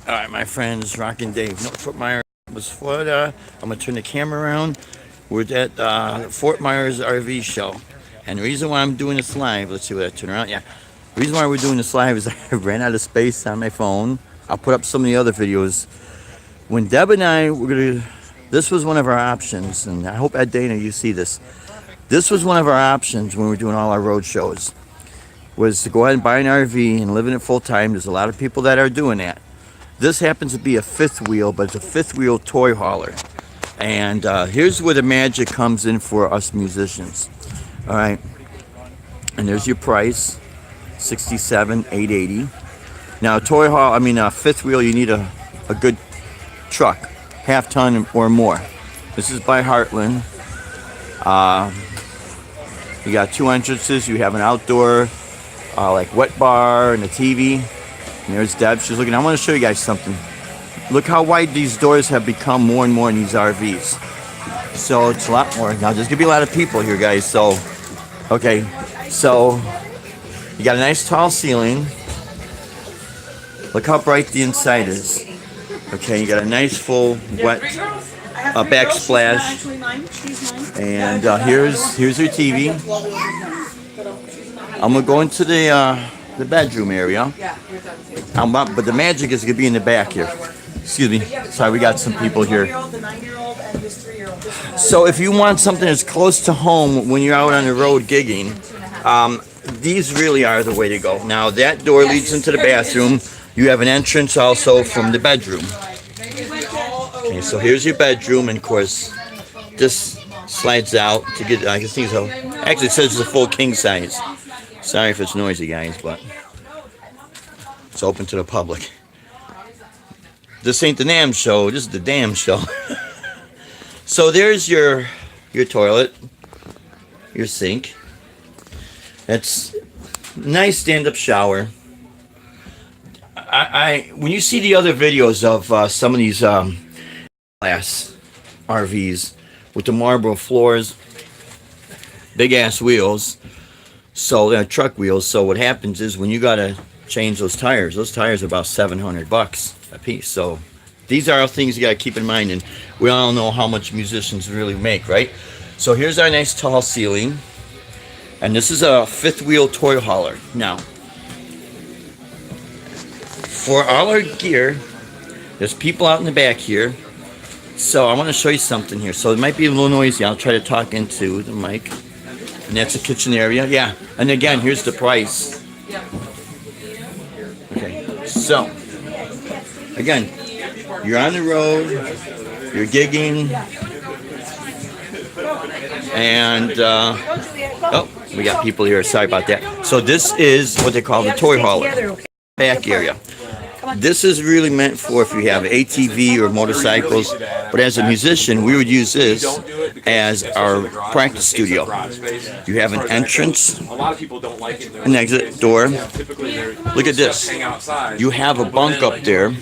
All right, my friends, Rockin' Dave, North Fort Myers, Florida. I'm gonna turn the camera around. We're at Fort Myers RV show, and the reason why I'm doing this live, let's see what I turn around. Yeah, the reason why we're doing this live is I ran out of space on my phone. I'll put up some of the other videos. When Deb and I were gonna, this was one of our options, and I hope Ed Dana you see this. This was one of our options when we were doing all our road shows, was to go ahead and buy an RV and live in it full time. There's a lot of people that are doing that. This happens to be a fifth wheel, but it's a fifth wheel toy hauler. And here's where the magic comes in for us musicians. All right, and there's your price, $67,880. Now toy haul, fifth wheel, you need a good truck, half ton or more. This is by Heartland. You got two entrances. You have an outdoor like wet bar and a TV. And there's Deb. She's looking. I want to show you guys something. Look how wide these doors have become more and more in these RVs. So it's a lot more. Now there's gonna be a lot of people here, guys. So, okay. So you got a nice tall ceiling. Look how bright the inside is. Okay, you got a nice full wet backsplash. And here's your TV. I'm gonna go into the bedroom area. But the magic is gonna be in the back here. Excuse me. Sorry, we got some people here. So if you want something that's close to home when you're out on the road gigging, these really are the way to go. Now that door leads into the bathroom. You have an entrance also from the bedroom. Okay, so here's your bedroom, and of course, this slides out to get. I can see so. Actually, it says it's a full king size. Sorry if it's noisy, guys, but it's open to the public. This ain't the NAM show. This is the damn show. So there's your toilet, your sink. That's nice stand-up shower. When you see the other videos of some of these glass RVs with the marble floors, big ass wheels, so they're truck wheels. So what happens is when you gotta change those tires are about $700 a piece. So these are all things you gotta keep in mind, and we all know how much musicians really make, right? So here's our nice tall ceiling, and this is a fifth wheel toy hauler. Now, for all our gear, there's people out in the back here. So I want to show you something here. So it might be a little noisy. I'll try to talk into the mic. And that's the kitchen area. Yeah. And again, here's the price. Okay. So, again, you're on the road. You're gigging. And, oh, we got people here. Sorry about that. So this is what they call the toy hauler. Back area. This is really meant for if you have ATV or motorcycles, but as a musician, we would use this as our practice studio. You have an entrance, an exit door. Look at this. You have a bunk up there,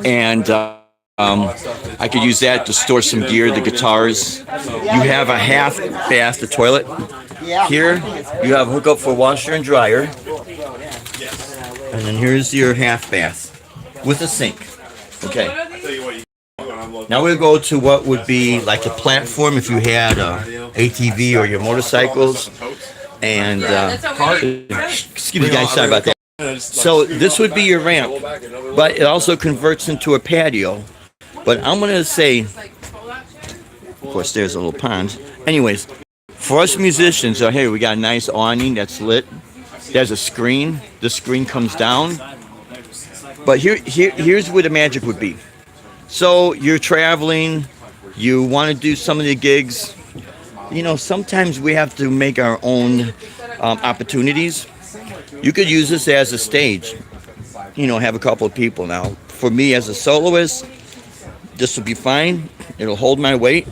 and I could use that to store some gear, the guitars. You have a half bath, the toilet. Here, you have a hookup for washer and dryer. And then here's your half bath with a sink. Okay. Now we'll go to what would be like a platform if you had a ATV or your motorcycles. And excuse me, guys, sorry about that. So this would be your ramp, but it also converts into a patio. But I'm gonna say, of course, there's a little pond. Anyways, for us musicians, here we got a nice awning that's lit. There's a screen. The screen comes down. But here's where the magic would be. So you're traveling. You want to do some of the gigs. You know, sometimes we have to make our own opportunities. You could use this as a stage. You know, have a couple of people. Now, for me as a soloist, this will be fine. It'll hold my weight.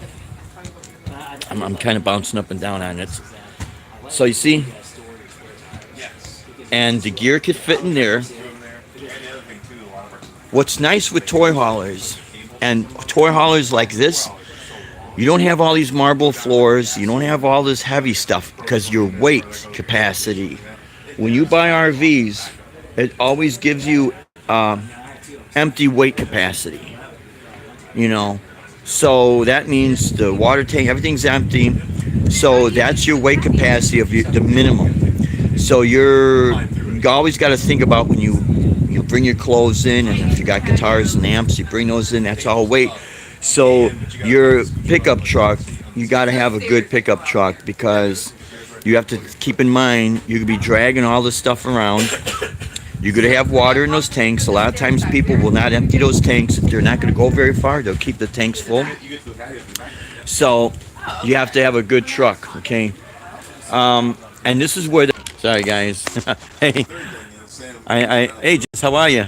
I'm kind of bouncing up and down on it. So you see? And the gear could fit in there. What's nice with toy haulers, and toy haulers like this, you don't have all these marble floors, you don't have all this heavy stuff, because your weight capacity. When you buy RVs, it always gives you empty weight capacity. You know, so that means the water tank, everything's empty. So that's your weight capacity of the minimum. So you always got to think about when you bring your clothes in, and if you got guitars and amps, you bring those in. That's all weight. So your pickup truck, you got to have a good pickup truck, because you have to keep in mind you could be dragging all this stuff around. You're going to have water in those tanks. A lot of times people will not empty those tanks. They're not going to go very far. They'll keep the tanks full. So you have to have a good truck, okay? And this is where sorry guys. Hey, hey, Jess, how are you?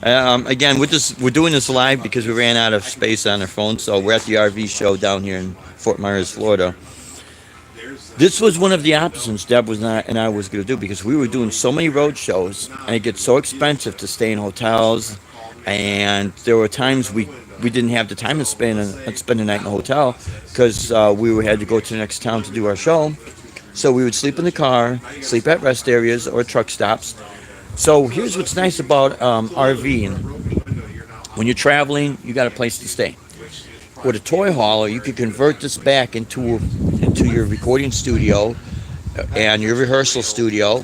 Again, we're doing this live because we ran out of space on our phone. So we're at the RV show down here in Fort Myers, Florida. This was one of the options Deb and I was going to do, because we were doing so many road shows and it gets so expensive to stay in hotels, and there were times we didn't have the time to spend a night in a hotel, because we had to go to the next town to do our show. So we would sleep in the car, sleep at rest areas or truck stops. So here's what's nice about RVing. When you're traveling, you got a place to stay. With a toy hauler, you can convert this back into your recording studio and your rehearsal studio.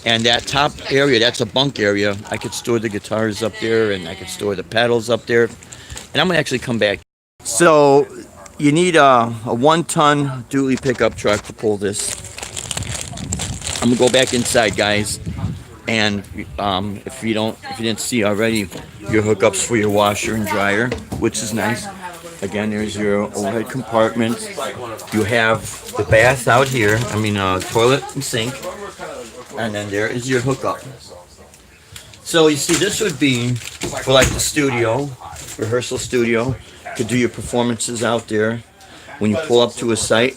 And that top area, that's a bunk area. I could store the guitars up there, and I could store the pedals up there. And I'm gonna actually come back. So you need a 1-ton dually pickup truck to pull this. I'm gonna go back inside, guys. And if you didn't see already, your hookups for your washer and dryer, which is nice. Again, there's your overhead compartment. You have the bath out here. I mean, toilet and sink. And then there is your hookup. So you see, this would be for like the studio, rehearsal studio. You could do your performances out there when you pull up to a site.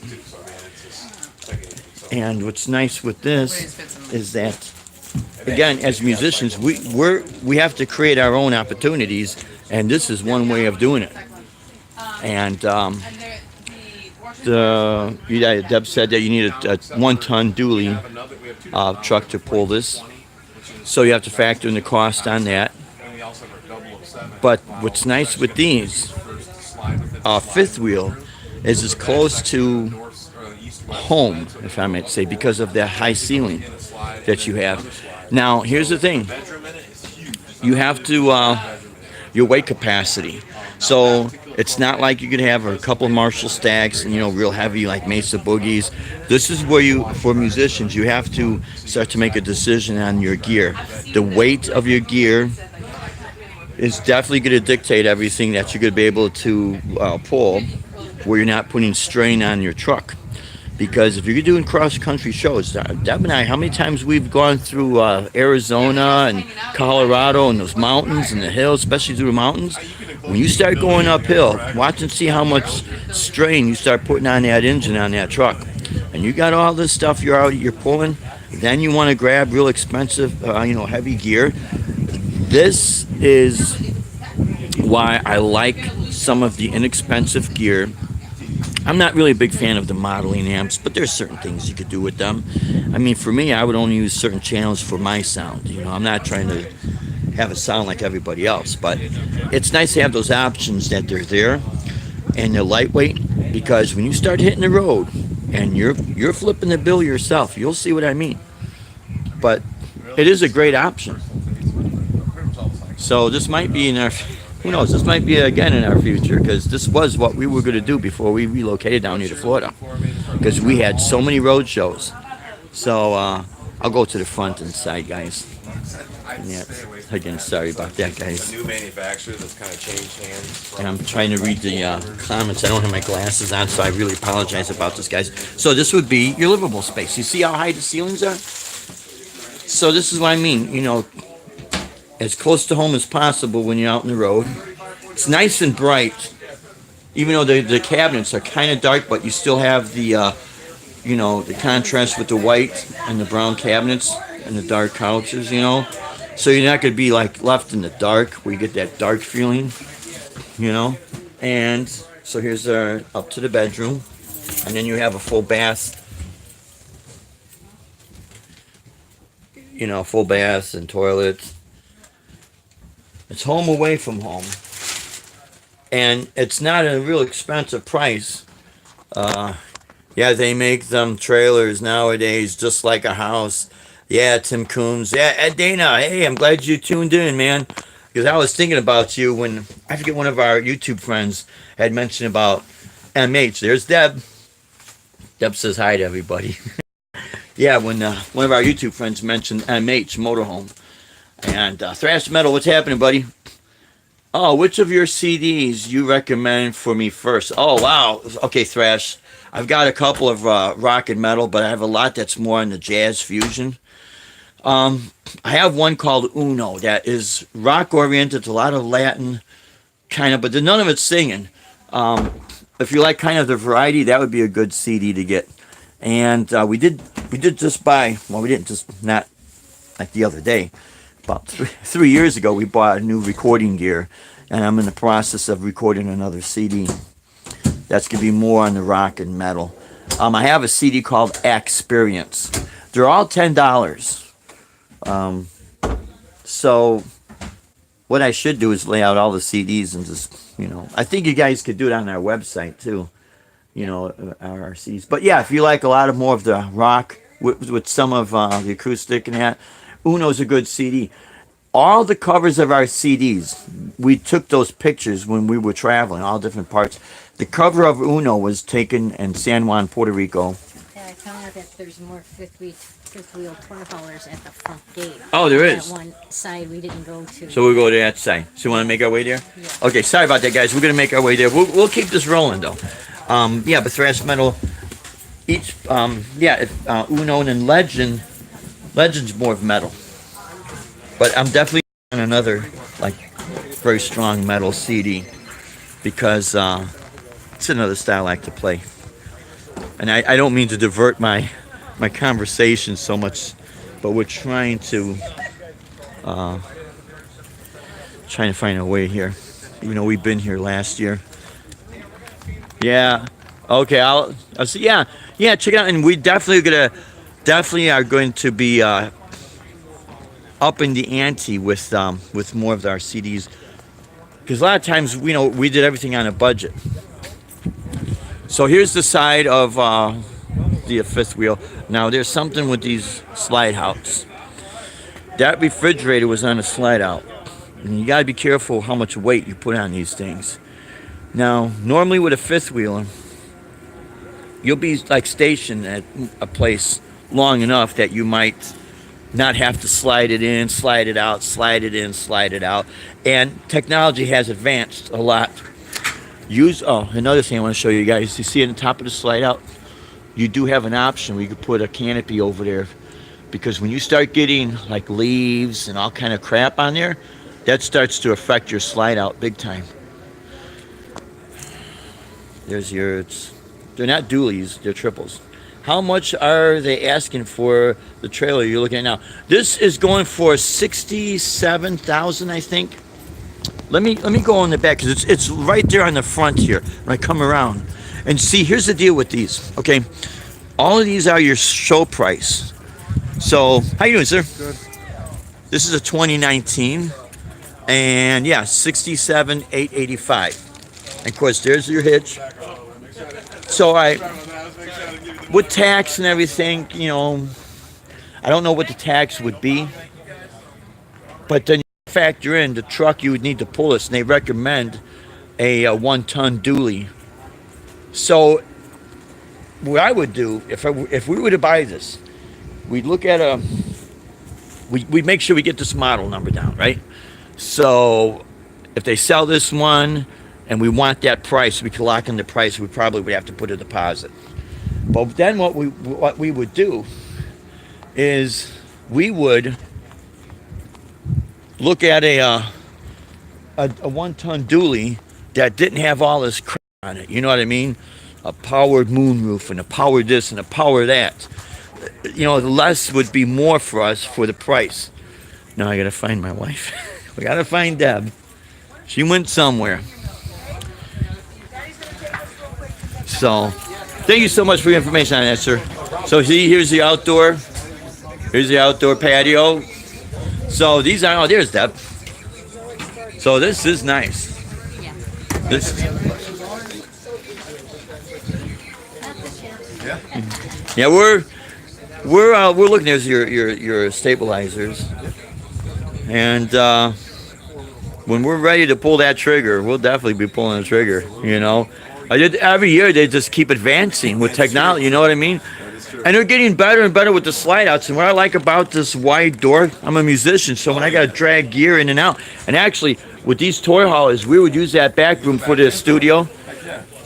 And what's nice with this is that, again, as musicians, we have to create our own opportunities, and this is one way of doing it. And Deb said that you need a 1-ton dually truck to pull this, so you have to factor in the cost on that. But what's nice with these fifth wheel is it's close to home, if I might say, because of that high ceiling that you have. Now, here's the thing: you have to your weight capacity. So it's not like you could have a couple of Marshall stacks and, real heavy like Mesa Boogies. This is where for musicians, you have to start to make a decision on your gear. The weight of your gear is definitely going to dictate everything that you're going to be able to pull, where you're not putting strain on your truck. Because if you're doing cross-country shows, Deb and I, how many times we've gone through Arizona and Colorado and those mountains and the hills, especially through the mountains. When you start going uphill, watch and see how much strain you start putting on that engine on that truck. And you got all this stuff you're pulling, then you want to grab real expensive, heavy gear. This is why I like some of the inexpensive gear. I'm not really a big fan of the modeling amps, but there's certain things you could do with them. I mean, for me, I would only use certain channels for my sound. I'm not trying to have a sound like everybody else, but it's nice to have those options that they're there, and they're lightweight, because when you start hitting the road and you're flipping the bill yourself, you'll see what I mean. But it is a great option. So this might be who knows, this might be again in our future, because this was what we were going to do before we relocated down here to Florida, because we had so many road shows. So I'll go to the front and side, guys. Yeah. Again, sorry about that, guys. A new manufacturer that's kind of changed hands. And I'm trying to read the comments. I don't have my glasses on, so I really apologize about this, guys. So this would be your livable space. You see how high the ceilings are? So this is what I mean, as close to home as possible when you're out on the road. It's nice and bright, even though the cabinets are kind of dark, but you still have the, the contrast with the white and the brown cabinets and the dark couches, So you're not going to be like left in the dark, where you get that dark feeling, And so here's our up to the bedroom, and then you have a full bath, full bath and toilet. It's home away from home. And it's not a real expensive price. Yeah, they make them trailers nowadays just like a house. Yeah, Tim Coombs. Yeah, Ed Dana. Hey, I'm glad you tuned in, man. Because I was thinking about you when I forget one of our YouTube friends had mentioned about MH. There's Deb. Deb says hi to everybody. Yeah, when one of our YouTube friends mentioned MH Motorhome. And Thrash Metal, what's happening, buddy? Oh, which of your CDs you recommend for me first? Oh, wow. Okay, Thrash. I've got a couple of rock and metal, but I have a lot that's more on the jazz fusion. I have one called Uno that is rock oriented, a lot of Latin kind of, but none of it's singing. If you like kind of the variety, that would be a good CD to get. And we did just buy. Well, we didn't just not like the other day. About 3 years ago, we bought a new recording gear, and I'm in the process of recording another CD. That's gonna be more on the rock and metal. I have a CD called Experience. They're all $10. So what I should do is lay out all the CDs and just, I think you guys could do it on our website too, our CDs. But yeah, if you like a lot of more of the rock with some of the acoustic and that, Uno's a good CD. All the covers of our CDs, we took those pictures when we were traveling, all different parts. The cover of Uno was taken in San Juan, Puerto Rico. Yeah, I found out that there's more fifth wheel tour haulers at the front gate. Oh, there is. That one side we didn't go to. So we'll go to that side. So you want to make our way there? Yeah. Okay, sorry about that, guys. We're going to make our way there. We'll keep this rolling, though. Yeah, but thrash metal, Uno and Legend's more of metal. But I'm definitely on another, very strong metal CD because it's another style I like to play. And I don't mean to divert my conversation so much, but we're trying to find a way here. Even though we've been here last year. Yeah. Okay. I'll see. Yeah. Check it out. And we definitely are going to be up in the ante with more of our CDs, because a lot of times we did everything on a budget. So here's the side of the fifth wheel. Now there's something with these slide outs. That refrigerator was on a slide out, and you got to be careful how much weight you put on these things. Now normally with a fifth wheeler, you'll be stationed at a place long enough that you might not have to slide it in, slide it out, slide it in, slide it out. And technology has advanced a lot. Another thing I want to show you guys. You see at the top of the slide out, you do have an option where you could put a canopy over there, because when you start getting leaves and all kind of crap on there, that starts to affect your slide out big time. There's they're not dualies, they're triples. How much are they asking for the trailer you're looking at now? This is going for $67,000, I think. Let me go in the back, because it's right there on the front here when I come around. And see, here's the deal with these. Okay, all of these are your show price. So, how you doing, sir? Good. This is a 2019, and yeah, $67,885. And of course, there's your hitch. So with tax and everything, I don't know what the tax would be, but then you factor in the truck you would need to pull this, and they recommend a 1-ton dually. So what I would do if we were to buy this, we'd look at we'd make sure we get this model number down, right? So if they sell this one and we want that price, we could lock in the price, we probably would have to put a deposit. But then what we would do is we would look at a 1-ton dually that didn't have all this crap on it. You know what I mean? A powered moonroof and a power this and a power that. The less would be more for us for the price. Now I gotta find my wife. We gotta find Deb. She went somewhere. So, thank you so much for your information on that, sir. So see, here's the outdoor patio. So these are, there's Deb. So this is nice. Yeah. This. Yeah. Yeah, we're looking. There's your stabilizers, and when we're ready to pull that trigger, we'll definitely be pulling the trigger. You know, I did every year. They just keep advancing with technology. You know what I mean? And they're getting better and better with the slide outs. And what I like about this wide door, I'm a musician, so when I got to drag gear in and out, and actually with these toy haulers, we would use that back room for the studio.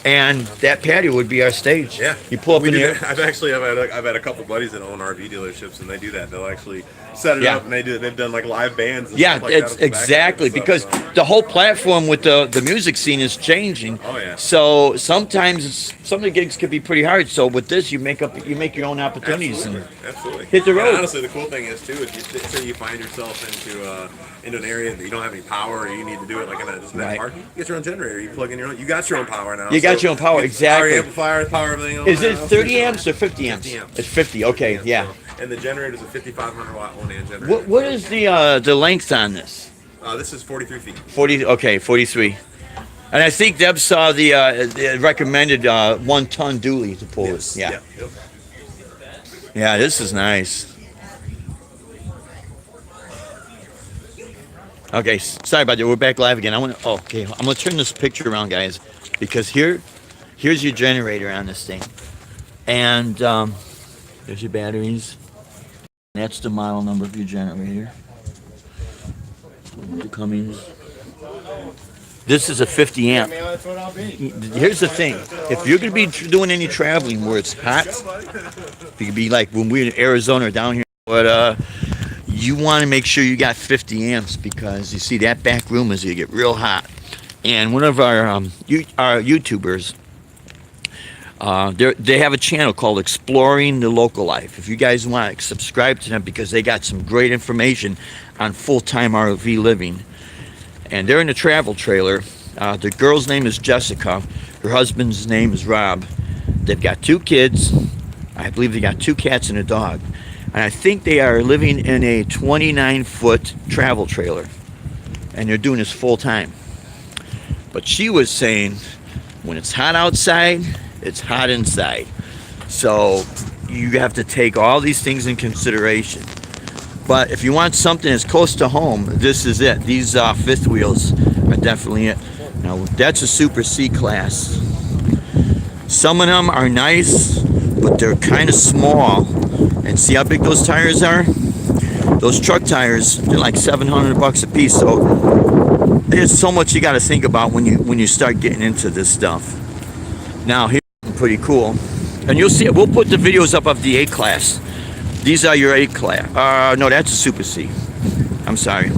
And that patio would be our stage. Yeah, you pull up we in do here. that. I've had a couple buddies that own RV dealerships, and they do that. They'll actually set it up, and they've done like live bands. And Yeah, stuff like it's that exactly because the whole platform with the music scene is changing. Oh yeah. So sometimes some of the gigs could be pretty hard. So with this, you make your own opportunities Absolutely. and hit the road. And honestly, the cool thing is too, if you say you find yourself into an area that you don't have any power, or you need to do it like in that park, you get your own generator. You plug in your own. You got your own power now. You got your own power, exactly. Power amplifier, power everything. Is it 30 amps or 50 amps? 50 amps. It's 50. Okay, yeah. And the generator is a 5,500 watt one-amp generator. What is the length on this? This is 43 feet. 40. Okay, 43. And I think Deb saw the recommended 1 ton dually to pull Yes. it. Yeah. Yep. Yeah, this is nice. Okay, sorry about that. We're back live again. Okay, I'm gonna turn this picture around, guys, because here's your generator on this thing, and there's your batteries. That's the model number of your generator. The Cummins. This is a 50 amp. Here's the thing: if you're gonna be doing any traveling where it's hot, it could be like when we're in Arizona or down here, but you want to make sure you got 50 amps because you see that back room is gonna get real hot. And one of our YouTubers, they have a channel called Exploring the Local Life. If you guys want to subscribe to them because they got some great information on full-time RV living. And they're in a travel trailer. The girl's name is Jessica. Her husband's name is Rob. They've got 2 kids. I believe they got 2 cats and a dog. And I think they are living in a 29-foot travel trailer. And they're doing this full time. But she was saying, when it's hot outside, it's hot inside. So you have to take all these things in consideration. But if you want something as close to home, this is it. These 5th wheels are definitely it. Now, that's a Super C class. Some of them are nice, but they're kind of small. And see how big those tires are? Those truck tires, they're like $700 a piece. So there's so much you got to think about when you start getting into this stuff. Now, here's something pretty cool. And you'll see it. We'll put the videos up of the A class. These are your A class. No, that's a Super C. I'm sorry.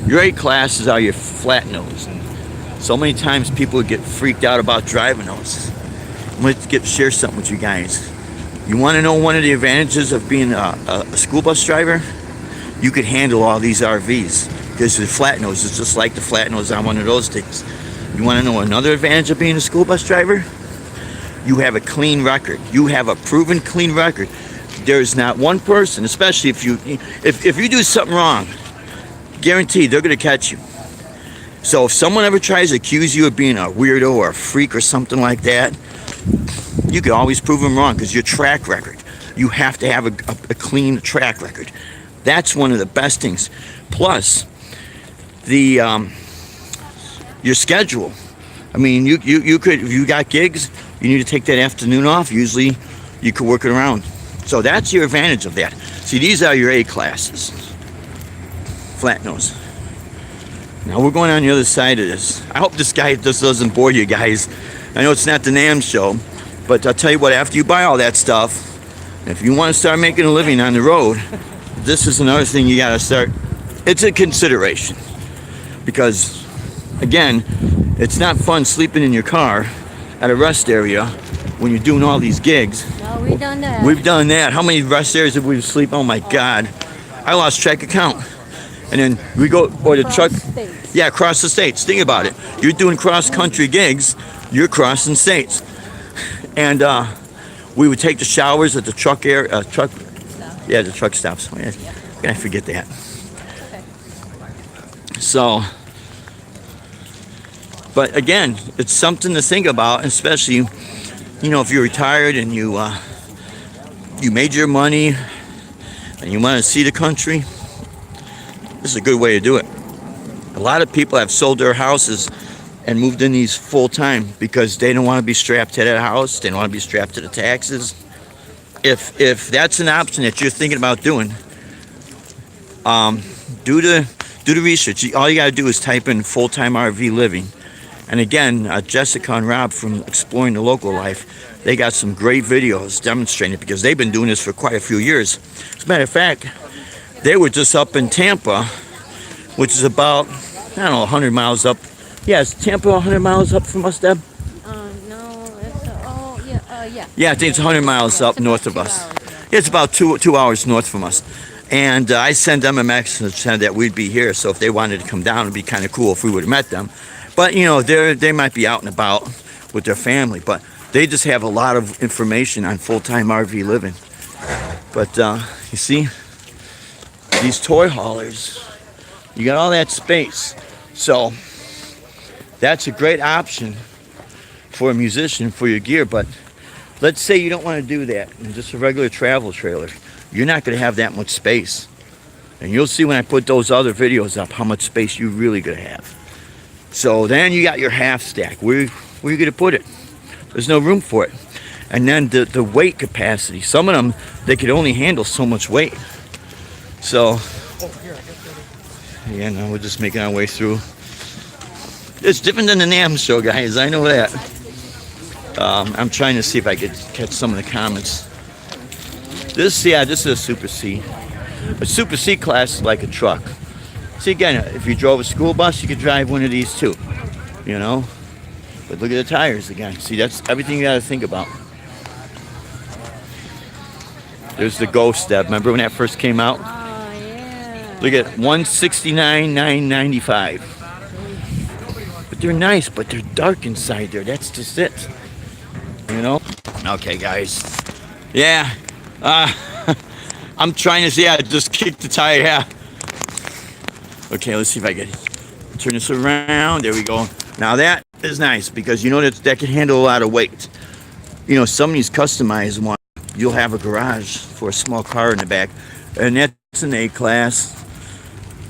Your A classes are your flat nose. So many times people get freaked out about driving those. I'm going to share something with you guys. You want to know one of the advantages of being a school bus driver? You could handle all these RVs because the flat nose is just like the flat nose on one of those things. You want to know another advantage of being a school bus driver? You have a clean record. You have a proven clean record. There's not one person, especially if you do something wrong, guaranteed they're going to catch you. So if someone ever tries to accuse you of being a weirdo or a freak or something like that, you can always prove them wrong because your track record. You have to have a clean track record. That's one of the best things. Plus, your schedule. I mean, you could, if you got gigs, you need to take that afternoon off. Usually, you could work it around. So that's your advantage of that. See, these are your A classes. Flat nose. Now we're going on the other side of this. I hope this guy just doesn't bore you guys. I know it's not the NAM show, but I'll tell you what, after you buy all that stuff, if you want to start making a living on the road, this is another thing you got to start. It's a consideration. Because, again, it's not fun sleeping in your car at a rest area when you're doing all these gigs. No, we've done that. We've done that. How many rest areas have we sleep? Oh my God. I lost track of count. And then we go, or the truck. States. Yeah, across the states. Think about it. You're doing cross-country gigs. You're crossing states. And we would take the showers at the truck area. The truck stops. Can I forget that? So, but again, it's something to think about, especially, you know, if you're retired and you made your money and you want to see the country. This is a good way to do it. A lot of people have sold their houses and moved in these full time because they don't want to be strapped to that house. They don't want to be strapped to the taxes. If that's an option that you're thinking about doing, do the research. All you got to do is type in full-time RV living. And again, Jessica and Rob from Exploring the Local Life, they got some great videos demonstrating it because they've been doing this for quite a few years. As a matter of fact, they were just up in Tampa, which is about, I don't know, 100 miles up. Yeah, is Tampa 100 miles up from us, Deb? No, it's, yeah. Yeah, I think it's 100 miles up north of us. It's about two hours north from us. And I sent them a message saying that we'd be here, so if they wanted to come down, it'd be kind of cool if we would have met them. But, you know, they might be out and about with their family, but they just have a lot of information on full-time RV living. But, you see, these toy haulers, you got all that space. So, that's a great option for a musician, for your gear. But let's say you don't want to do that, and just a regular travel trailer. You're not going to have that much space. And you'll see when I put those other videos up how much space you're really going to have. So then you got your half stack. Where are you going to put it? There's no room for it. And then the weight capacity. Some of them, they could only handle so much weight. So, yeah, no, we're just making our way through. It's different than the NAMM show, guys. I know that. I'm trying to see if I could catch some of the comments. This is a Super C. A Super C class is like a truck. See, again, if you drove a school bus, you could drive one of these too, you know? But look at the tires again. See, that's everything you got to think about. There's the Ghost Step. Remember when that first came out? Oh, yeah. Look at $169,995. But they're nice, but they're dark inside there. That's just it. You know? Okay, guys. Yeah. I'm trying to see. I just kicked the tire. Yeah. Okay, let's see if I can turn this around. There we go. Now that is nice because you know that can handle a lot of weight. You know, some of these customized ones, you'll have a garage for a small car in the back, and that's an A class.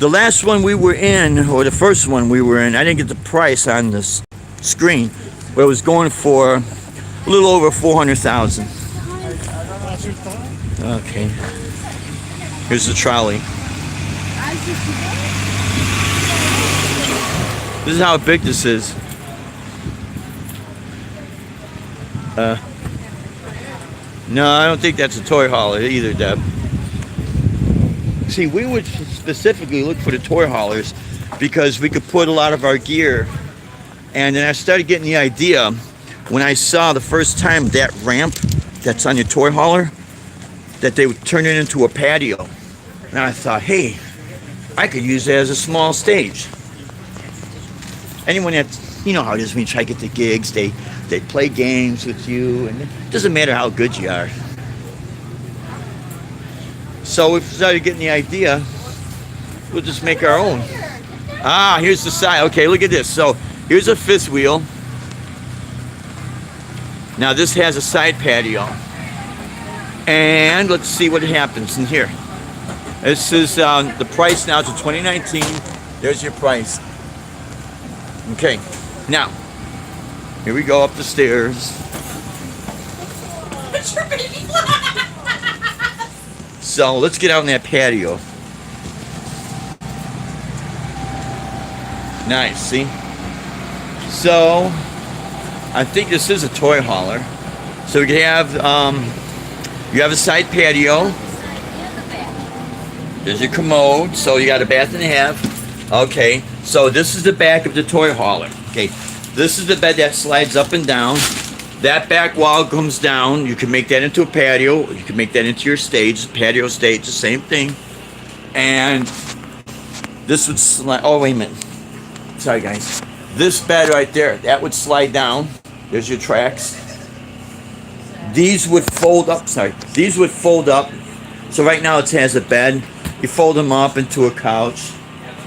The last one we were in, or the first one we were in, I didn't get the price on this screen, but it was going for a little over 400,000. Okay. Here's the trolley. This is how big this is. No, I don't think that's a toy hauler either, Deb. See, we would specifically look for the toy haulers because we could put a lot of our gear. And then I started getting the idea when I saw the first time that ramp that's on your toy hauler, that they would turn it into a patio. And I thought, hey, I could use that as a small stage. Anyone that, you know how it is when you try to get the gigs, they play games with you, and it doesn't matter how good you are. So we started getting the idea, we'll just make our own. Ah, here's the side. Okay, look at this. So here's a fifth wheel. Now this has a side patio. And let's see what happens in here. This is the price now to 2019. There's your price. Okay, now here we go up the stairs. So let's get out in that patio. Nice, see? So I think this is a toy hauler. So we can have you have a side patio. There's your commode. So you got a bath and a half. Okay, so this is the back of the toy hauler. Okay, this is the bed that slides up and down. That back wall comes down. You can make that into a patio. You can make that into your stage, patio stage, the same thing. And this would slide. Oh, wait a minute. Sorry, guys. This bed right there, that would slide down. There's your tracks. These would fold up. Sorry, these would fold up. So right now it has a bed. You fold them up into a couch.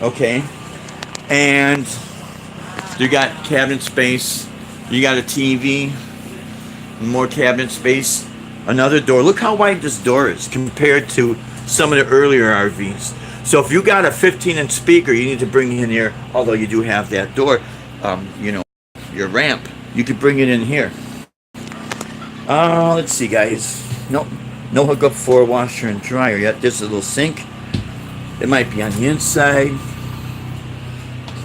Okay, And you got cabinet space. You got a TV. More cabinet space. Another door. Look how wide this door is compared to some of the earlier RVs. So if you got a 15-inch speaker, you need to bring it in here. Although you do have that door, you know, your ramp. You could bring it in here. Let's see, guys. Nope. No hookup for a washer and dryer yet. There's a little sink. It might be on the inside.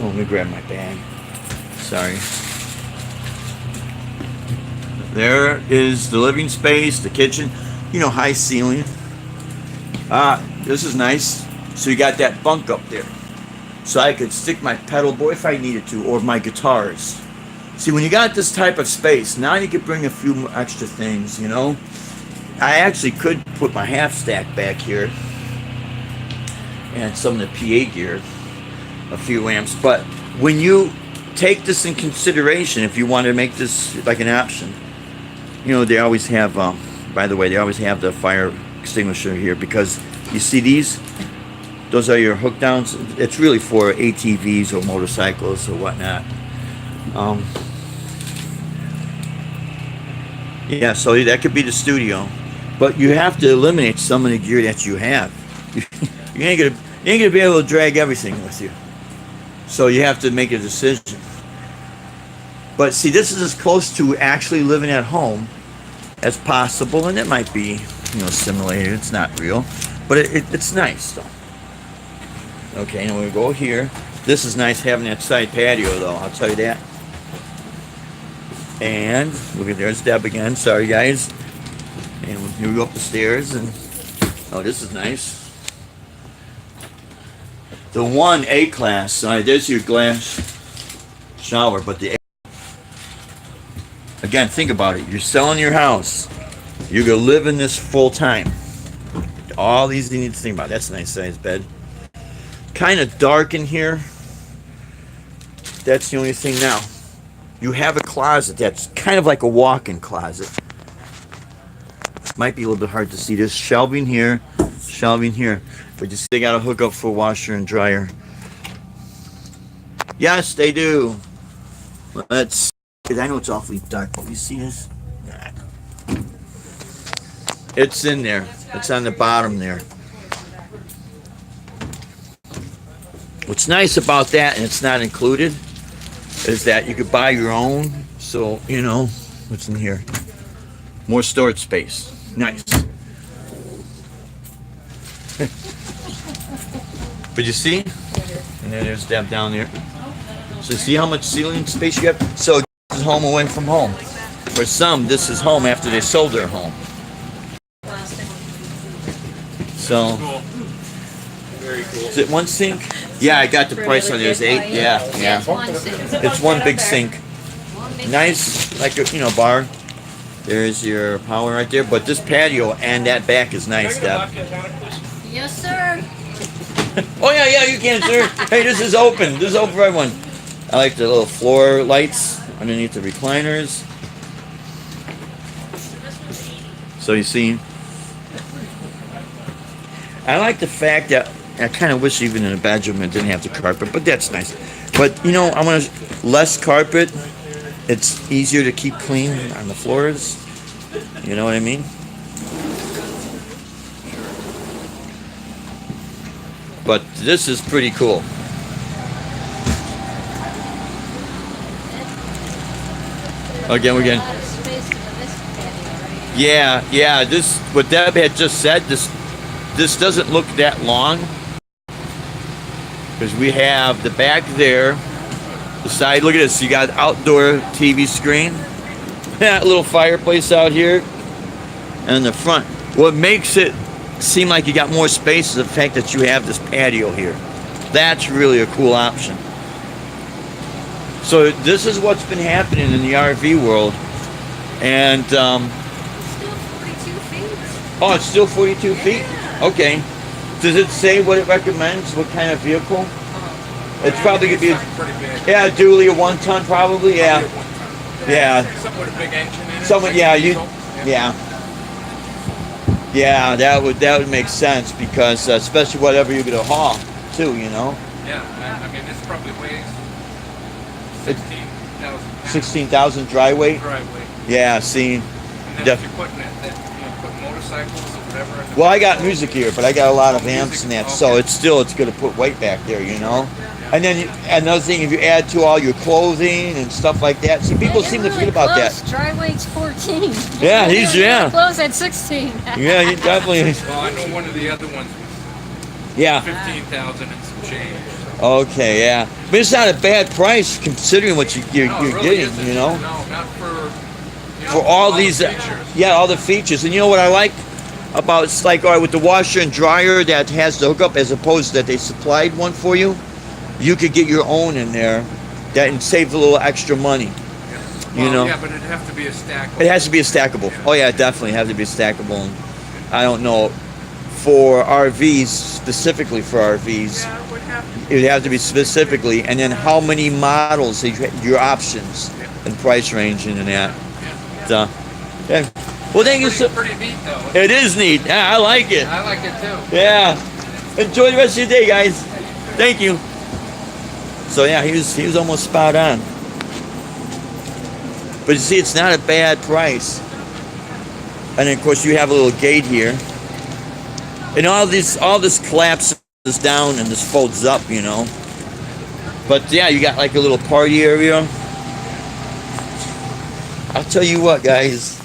Oh, let me grab my bag. Sorry. There is the living space, the kitchen. You know, high ceiling. This is nice. So you got that bunk up there. So I could stick my pedal board if I needed to, or my guitars. See, when you got this type of space, now you could bring a few extra things, you know. I actually could put my half stack back here and some of the PA gear, a few amps. But when you take this in consideration, if you want to make this like an option, you know, they always have, by the way, they always have the fire extinguisher here, because you see these? Those are your hook downs. It's really for ATVs or motorcycles or whatnot. Yeah, so that could be the studio. But you have to eliminate some of the gear that you have. You ain't gonna be able to drag everything with you. So you have to make a decision. But see, this is as close to actually living at home as possible, and it might be, you know, simulated. It's not real, but it's nice though. Okay, and we go here. This is nice having that side patio though, I'll tell you that. And look at, there's Deb again. Sorry guys. And here we go up the stairs, and oh, this is nice. The 1A class. There's your glass shower, but the again, think about it. You're selling your house. You're gonna live in this full time. All these you need to think about. That's a nice sized bed. Kind of dark in here. That's the only thing now. You have a closet that's kind of like a walk-in closet. Might be a little bit hard to see. There's shelving here, but you see they got a hookup for washer and dryer. Yes, they do. Let's. I know it's awfully dark, but you see this? It's in there. It's on the bottom there. What's nice about that, and it's not included, is that you could buy your own. So, you know, what's in here? More storage space. Nice. But you see? And then there's Deb down there. So see how much ceiling space you have? So this is home away from home. For some, this is home after they sold their home. So, Very cool. is it one sink? Yeah, I got the price on it. It's 8. Yeah. It's one big sink. Nice, like a, you know, bar. There's your power right there. But this patio and that back is nice, Deb. Yes, sir. Oh yeah, you can, sir. Hey, this is open. This is open for everyone. I like the little floor lights underneath the recliners. So you see, I like the fact that I kind of wish even in a bedroom it didn't have the carpet, but that's nice. But you know, I want less carpet. It's easier to keep clean on the floors. You know what I mean? But this is pretty cool. Again. Yeah. This, what Deb had just said, this doesn't look that long, because we have the back there, the side. Look at this. You got outdoor TV screen, that little fireplace out here, and the front. What makes it seem like you got more space is the fact that you have this patio here. That's really a cool option. So this is what's been happening in the RV world, and oh, it's still 42 feet? Okay. Does it say what it recommends? What kind of vehicle? It's probably going to be a dually, a 1-ton probably, yeah. Yeah. Something with a big engine in it. Yeah, that would make sense, because especially whatever you're going to haul too, you know. Yeah, I mean, this probably weighs 16,000 pounds. 16,000 dry weight. Dry weight. Yeah, see. And then Def- if you're putting put motorcycles or whatever. In the Well, I got vehicle, music gear, but I got a lot of Oh, amps music, and that, so okay. it's gonna put weight back there, you know. And then another thing, if you add to all your clothing and stuff like that, see, people seem to forget about that. Dry weight's 14. Yeah, he's Close at 16. Yeah, you definitely. Well, I know one of the other ones was Yeah. 15,000 and some change. Okay, yeah, but it's not a bad price considering what you're No, it really getting, isn't. you know. No, not for. For all the these, features. yeah, all the features. And you know what I like about it's like, all right, with the washer and dryer that has the hookup, as opposed to that they supplied one for you, you could get your own in there, that and save a little extra money. Well, You know, Yeah, but it'd have to be a stackable. it has to be a stackable. Oh yeah, it definitely has to be stackable. And I don't know for RVs specifically for RVs. Yeah, it would have to. It would have to be specifically, and then how many models, your options and price range and that. So, yeah. Well, thank you so. Pretty neat though. It is neat. Yeah, I like it. I like it too. Yeah. Enjoy the rest of your day, guys. Thank you. So yeah, he was almost spot on. But you see, it's not a bad price. And then, of course, you have a little gate here. And all this collapses down and this folds up, you know. But yeah, you got like a little party area. I'll tell you what, guys.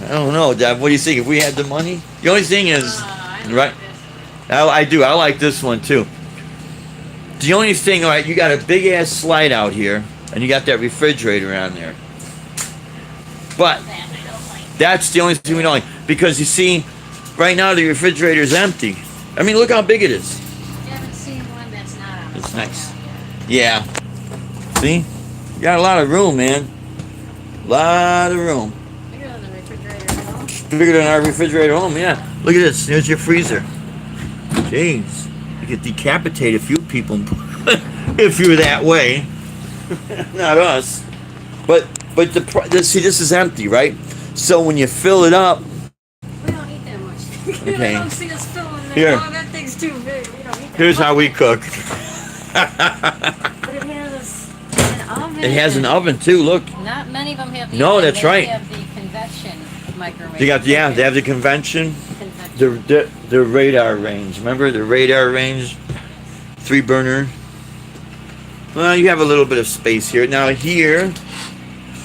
I don't know, Dad. What do you think? If we had the money, the only thing is, right? I do. I like this one too. The only thing, all right, you got a big ass slide out here, and you got that refrigerator on there. But that's the only thing we don't like, because you see, right now the refrigerator is empty. I mean, look how big it is. You haven't seen one that's not on. It's nice. Yeah. See, you got a lot of room, man. Lot of room. Bigger than the refrigerator at home. Bigger than our refrigerator at home, yeah. Look at this. There's your freezer. Jeez. You could decapitate a few people if you're that way. Not us. But see, this is empty, right? So when you fill it up, We don't eat that much. Okay. You don't see us filling that. Here. Oh, that thing's too big. We don't eat that here's much. how we cook. But it has an oven. It has an and oven too. Look, Not many of them have the No, oven. that's They right. have the convection microwave. they have the convention, Convection. the radar range. Remember the radar range, 3-burner. Well, you have a little bit of space here. Now here,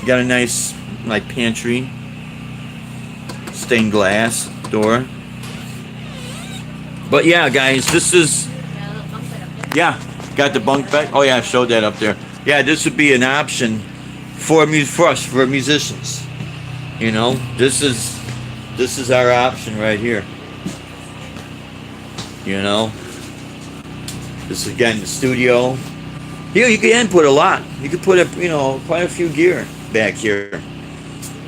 you got a nice like pantry, stained glass door. But yeah, guys, this is. Yeah, they'll pump it up there. Yeah, got the bunk bed. Oh yeah, I showed that up there. Yeah, this would be an option for us, for musicians. You know, this is our option right here. You know, this is again the studio. Here you can input a lot. You could put quite a few gear back here.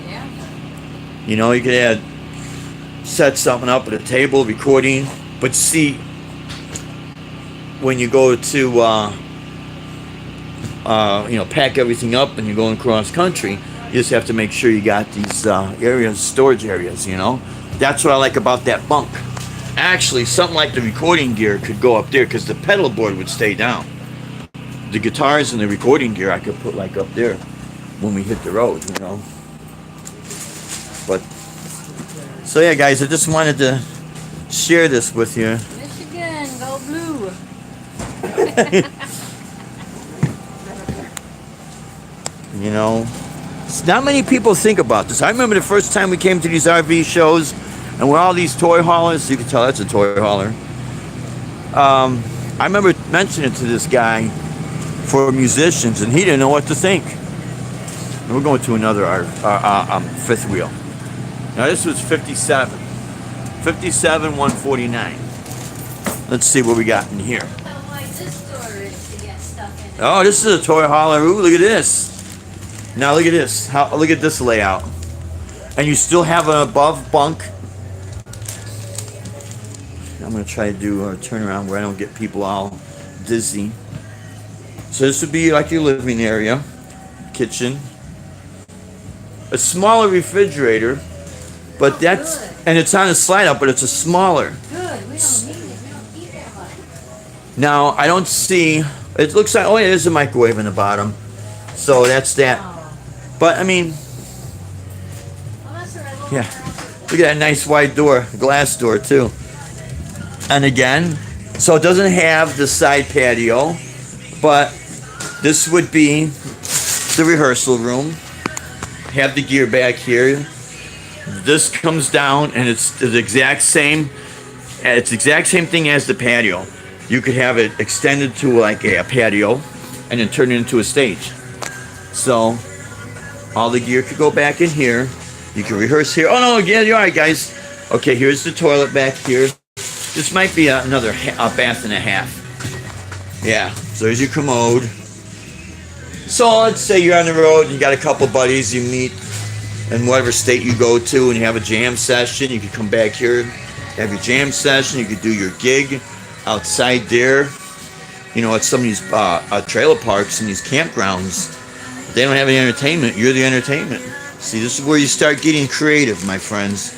Yeah. You know, you could set something up at a table, recording. But see, when you go to pack everything up and you're going cross country, you just have to make sure you got these areas, storage areas, you know. That's what I like about that bunk. Actually, something like the recording gear could go up there because the pedal board would stay down. The guitars and the recording gear I could put like up there when we hit the road, you know. But, so yeah, guys, I just wanted to share this with you. Michigan, go blue. You know, not many people think about this. I remember the first time we came to these RV shows, and with all these toy haulers, you can tell that's a toy hauler. I remember mentioning it to this guy for musicians, and he didn't know what to think. And we're going to another fifth wheel. Now this was 57, 149. Let's see what we got in here. How wide this door is to get stuff in. Oh, this is a toy hauler. Ooh, look at this. Now look at this. Look at this layout. And you still have an above bunk. I'm going to try to do a turnaround where I don't get people all dizzy. So this would be like your living area, kitchen. A smaller refrigerator, but and it's on a slide out, but it's a smaller. Good. We don't need it. We don't eat that much. Now I don't see. It looks like, oh, yeah, there's a microwave in the bottom, so that's that. But I mean, yeah, look at that nice wide door, glass door too. And again, so it doesn't have the side patio, but this would be the rehearsal room. Have the gear back here. This comes down and it's the exact same. It's the exact same thing as the patio. You could have it extended to like a patio and then turn it into a stage. So all the gear could go back in here. You can rehearse here. Oh no, yeah, you're all right, guys. Okay, here's the toilet back here. This might be another a bath and a half. Yeah, so there's your commode. So let's say you're on the road and you got a couple buddies you meet in whatever state you go to and you have a jam session. You can come back here, have your jam session. You could do your gig outside there. You know, at some of these trailer parks and these campgrounds, they don't have any entertainment. You're the entertainment. See, this is where you start getting creative, my friends.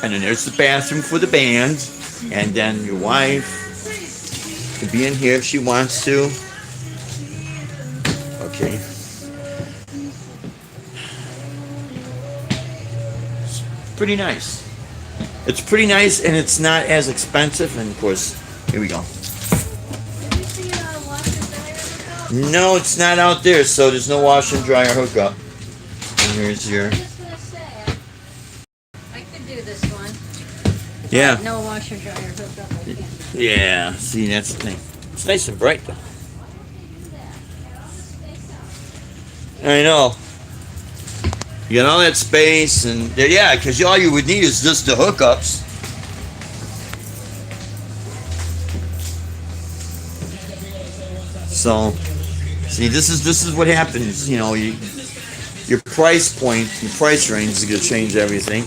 And then there's the bathroom for the band. And then your wife could be in here if she wants to. Okay. It's pretty nice. It's pretty nice and it's not as expensive. And of course, here we go. Did you see a washer dryer hookup? No, it's not out there, so there's no washer and dryer hookup. And here's your... I'm just gonna say, I could do this one. Yeah. No washer dryer hookup, I can't. Yeah, see, that's the thing. It's nice and bright, though. I know. You got all that space, and yeah, because all you would need is just the hookups. So, see, this is what happens. You know, your price point, your price range is going to change everything,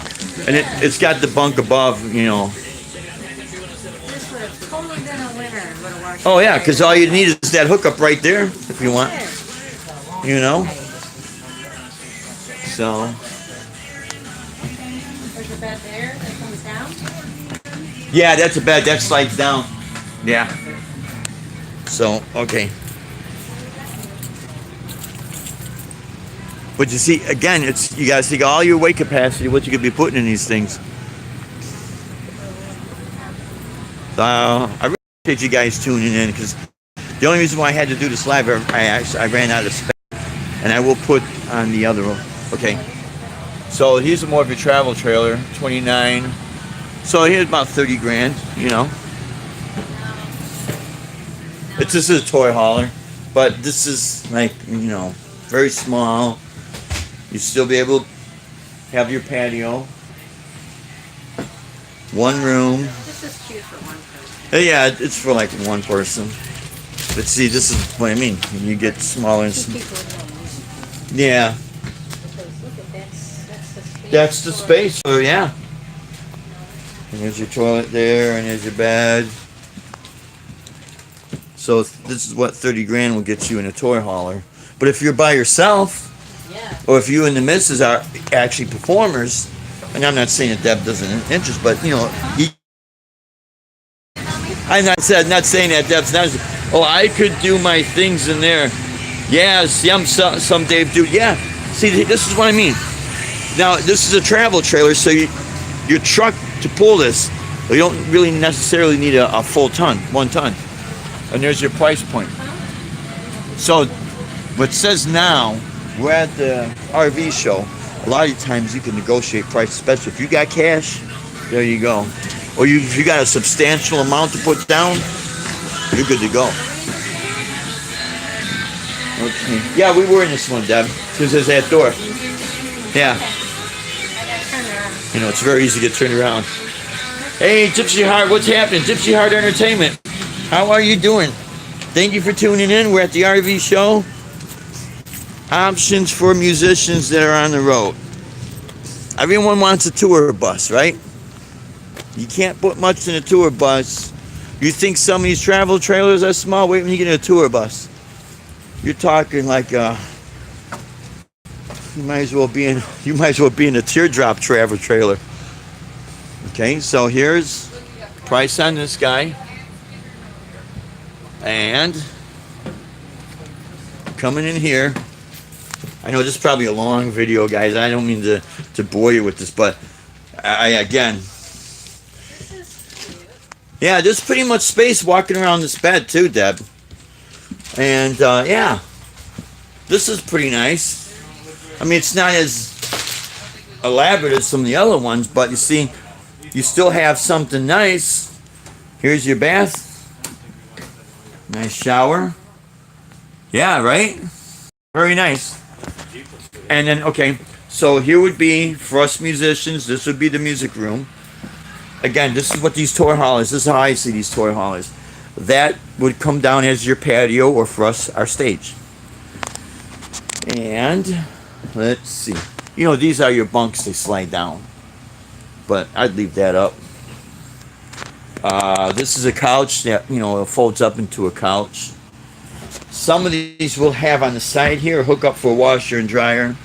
and it's got the bunk above. You know. This would have totally been a winner with a washer. Oh yeah, because all you need is that hookup right there if you want. You know. So. There's a bed there that comes down. Yeah, that's a bed. That slides down. Yeah. So, okay. But you see, again, it's you gotta see all your weight capacity, what you could be putting in these things. So, I really appreciate you guys tuning in because the only reason why I had to do this live, I ran out of space, and I will put on the other one. Okay. So here's more of your travel trailer, 29. So here's about 30 grand, you know. This is a toy hauler, but this is like, you know, very small. You still be able to have your patio. One room. This is cute for one person. Yeah, it's for like one person. But see, this is what I mean. When you get smaller and Two people alone. yeah, Because look at that's the space. that's the space for, yeah. And there's your toilet there, and there's your bed. So this is what 30 grand will get you in a toy hauler. But if you're by yourself, Yeah. or if you and the missus are actually performers, and I'm not saying that Deb doesn't interest, but you know, I'm not saying that Deb's not. Oh, I could do my things in there. Yeah, some Dave do. Yeah, see, this is what I mean. Now, this is a travel trailer, so your truck to pull this, you don't really necessarily need a full ton, 1 ton. And there's your price point. So, what says now, we're at the RV show. A lot of times you can negotiate price, especially if you got cash. There you go. Or if you got a substantial amount to put down, you're good to go. Okay. Yeah, we were in this one, Deb. This is that door. Yeah. I gotta turn around. You know, it's very easy to get turned around. Hey, Gypsy Heart, what's happening? Gypsy Heart Entertainment. How are you doing? Thank you for tuning in. We're at the RV show. Options for musicians that are on the road. Everyone wants a tour bus, right? You can't put much in a tour bus. You think some of these travel trailers are small? Wait when you get in a tour bus. You're talking like you might as well be in a teardrop travel trailer. Okay, so here's price on this guy. And coming in here, I know this is probably a long video, guys. I don't mean to bore you with this, but again, yeah, there's pretty much space walking around this bed too, Deb. And yeah, this is pretty nice. I mean, it's not as elaborate as some of the other ones, but you see, you still have something nice. Here's your bath. Nice shower. Yeah, right? Very nice. And then, okay, so here would be, for us musicians, this would be the music room. Again, this is what these toy haulers, this is how I see these toy haulers. That would come down as your patio, or for us, our stage. And let's see. You know, these are your bunks, they slide down. But I'd leave that up. This is a couch that, you know, folds up into a couch. Some of these will have on the side here a hook up for a washer and dryer.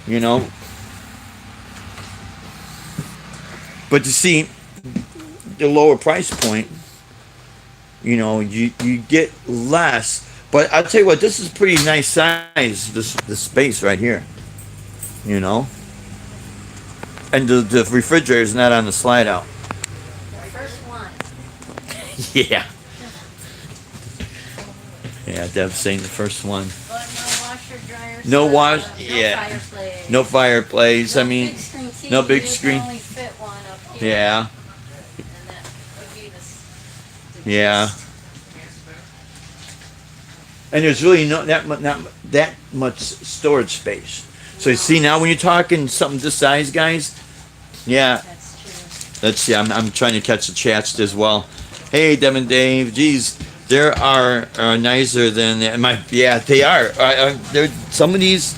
You know. But to see the lower price point, you know, you get less. But I'll tell you what, this is pretty nice size, this space right here. You know. And the refrigerator is not on the slide out. First one. Yeah. Yeah, Deb's saying the first one. But no washer, dryer. No wash. No Yeah. fireplace. No fireplace. I mean, big screen TV, no big you screen. can only fit one up here. Yeah. And that would be the Yeah. And there's really not that much storage space. So you see now when you're talking something this size, guys. Yeah. That's true. Let's see. I'm trying to catch the chats as well. Hey, Deb and Dave. Geez, there are nicer than yeah, they are. There some of these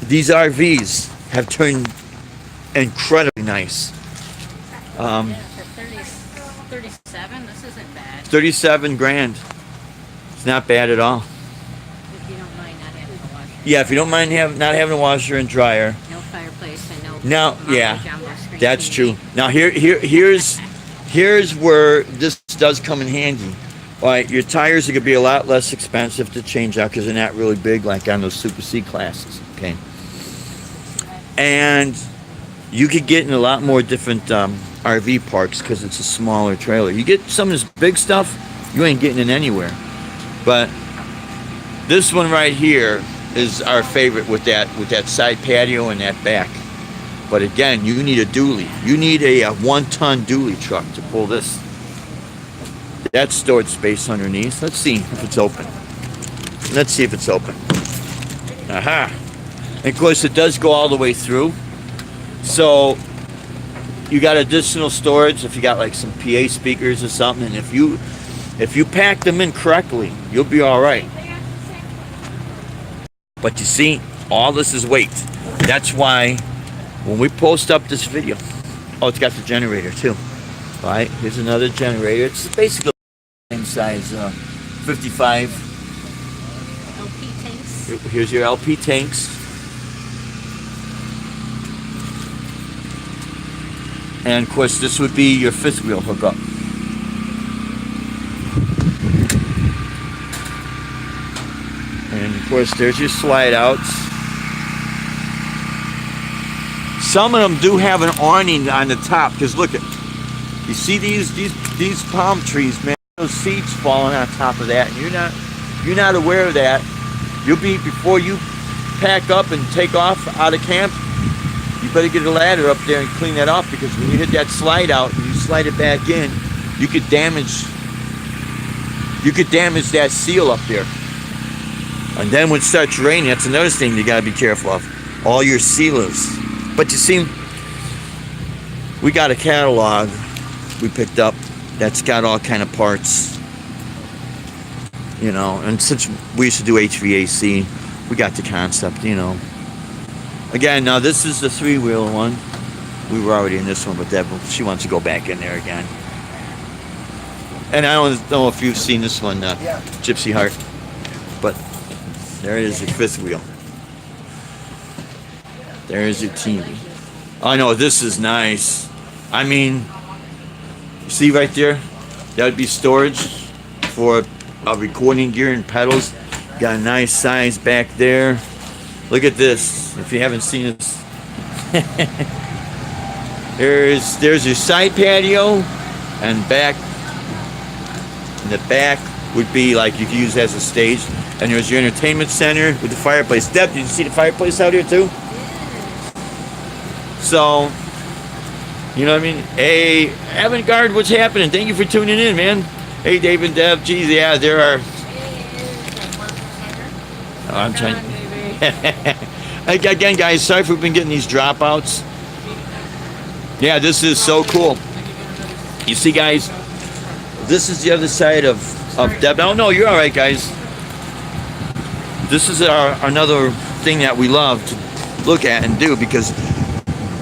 RVs have turned incredibly nice. Yeah, for 37, this isn't bad. 37 grand. It's not bad at all. If you don't mind not having a washer. Yeah, if you don't mind not having a washer and dryer. No fireplace and no. Now, yeah, jumbo screen that's TV. true. Now here's where this does come in handy. All right, your tires are gonna be a lot less expensive to change out because they're not really big like on those Super C classes. Okay, and you could get in a lot more different RV parks because it's a smaller trailer. You get some of this big stuff, you ain't getting it anywhere. But this one right here is our favorite with that side patio and that back. But again, you need a dually. You need a 1-ton dually truck to pull this. That's storage space underneath. Let's see if it's open. Let's see if it's open. Aha. And of course, it does go all the way through. So you got additional storage if you got like some PA speakers or something. And if you pack them in correctly, you'll be all right. But you see, all this is weight. That's why when we post up this video, oh, it's got the generator too. All right, here's another generator. It's basically the same size, 55. LP tanks. Here's your LP tanks. And of course, this would be your fifth wheel hookup. And of course, there's your slide outs. Some of them do have an awning on the top, because look at, you see these palm trees, man. Those seeds falling on top of that, and you're not aware of that. You'll be, before you pack up and take off out of camp, you better get a ladder up there and clean that off, because when you hit that slide out and you slide it back in, you could damage that seal up there. And then when it starts raining, that's another thing you gotta be careful of. All your sealers. But you see, we got a catalog we picked up that's got all kind of parts. You know, and since we used to do HVAC, we got the concept, you know. Again, now this is the 3-wheel one. We were already in this one, but Deb, she wants to go back in there again. And I don't know if you've seen this one, Gypsy Heart, but there it is, your 5th wheel. There's your TV. I know, this is nice. I mean, you see right there? That would be storage for recording gear and pedals. Got a nice size back there. Look at this. If you haven't seen this, there's your side patio, and back. In the back would be like you could use as a stage, and there's your entertainment center with the fireplace. Deb, did you see the fireplace out here too? So, you know what I mean? Hey, Avant-Garde, what's happening? Thank you for tuning in, man. Hey, Dave and Deb. Geez, yeah, there are. Oh, I'm trying. Again, guys, sorry if we've been getting these dropouts. Yeah, this is so cool. You see, guys, this is the other side of Deb. Oh, no, you're all right, guys. This is another thing that we love to look at and do, because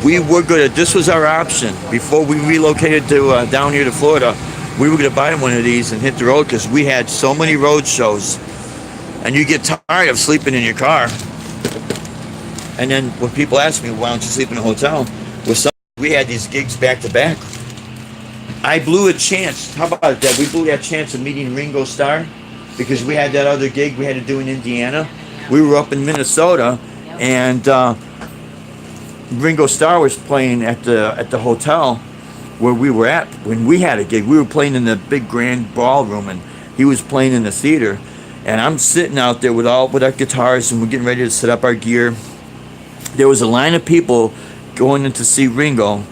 we were good at, this was our option before we relocated to down here to Florida. We were going to buy one of these and hit the road, because we had so many road shows, and you get tired of sleeping in your car. And then when people ask me, why don't you sleep in a hotel? We had these gigs back to back. I blew a chance. How about that? We blew that chance of meeting Ringo Starr, because we had that other gig we had to do in Indiana. We were up in Minnesota, and Ringo Starr was playing at the hotel where we were at when we had a gig. We were playing in the big grand ballroom, and he was playing in the theater. And I'm sitting out there with our guitars, and we're getting ready to set up our gear. There was a line of people going in to see Ringo,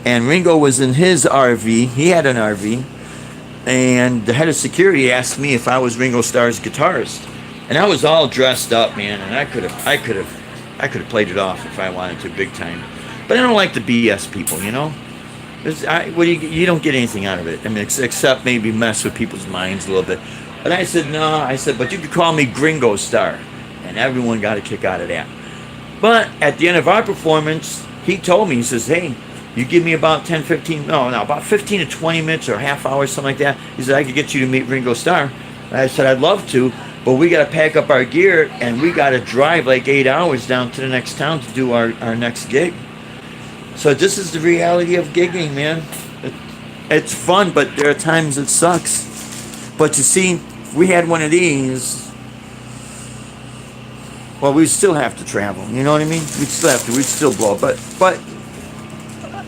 and Ringo was in his RV. He had an RV, and the head of security asked me if I was Ringo Starr's guitarist, and I was all dressed up, man, and I could have played it off if I wanted to, big time. But I don't like the BS people, you know. You don't get anything out of it. I mean, except maybe mess with people's minds a little bit. But I said no. I said, but you could call me Gringo Starr, and everyone got a kick out of that. But at the end of our performance, he told me, he says, hey, you give me about about 15 to 20 minutes or a half hour, something like that. He said, I could get you to meet Ringo Starr. And I said, I'd love to, but we got to pack up our gear, and we got to drive like 8 hours down to the next town to do our next gig. So this is the reality of gigging, man. It's fun, but there are times it sucks. But you see, if we had one of these, well, we still have to travel. You know what I mean? We'd still blow. But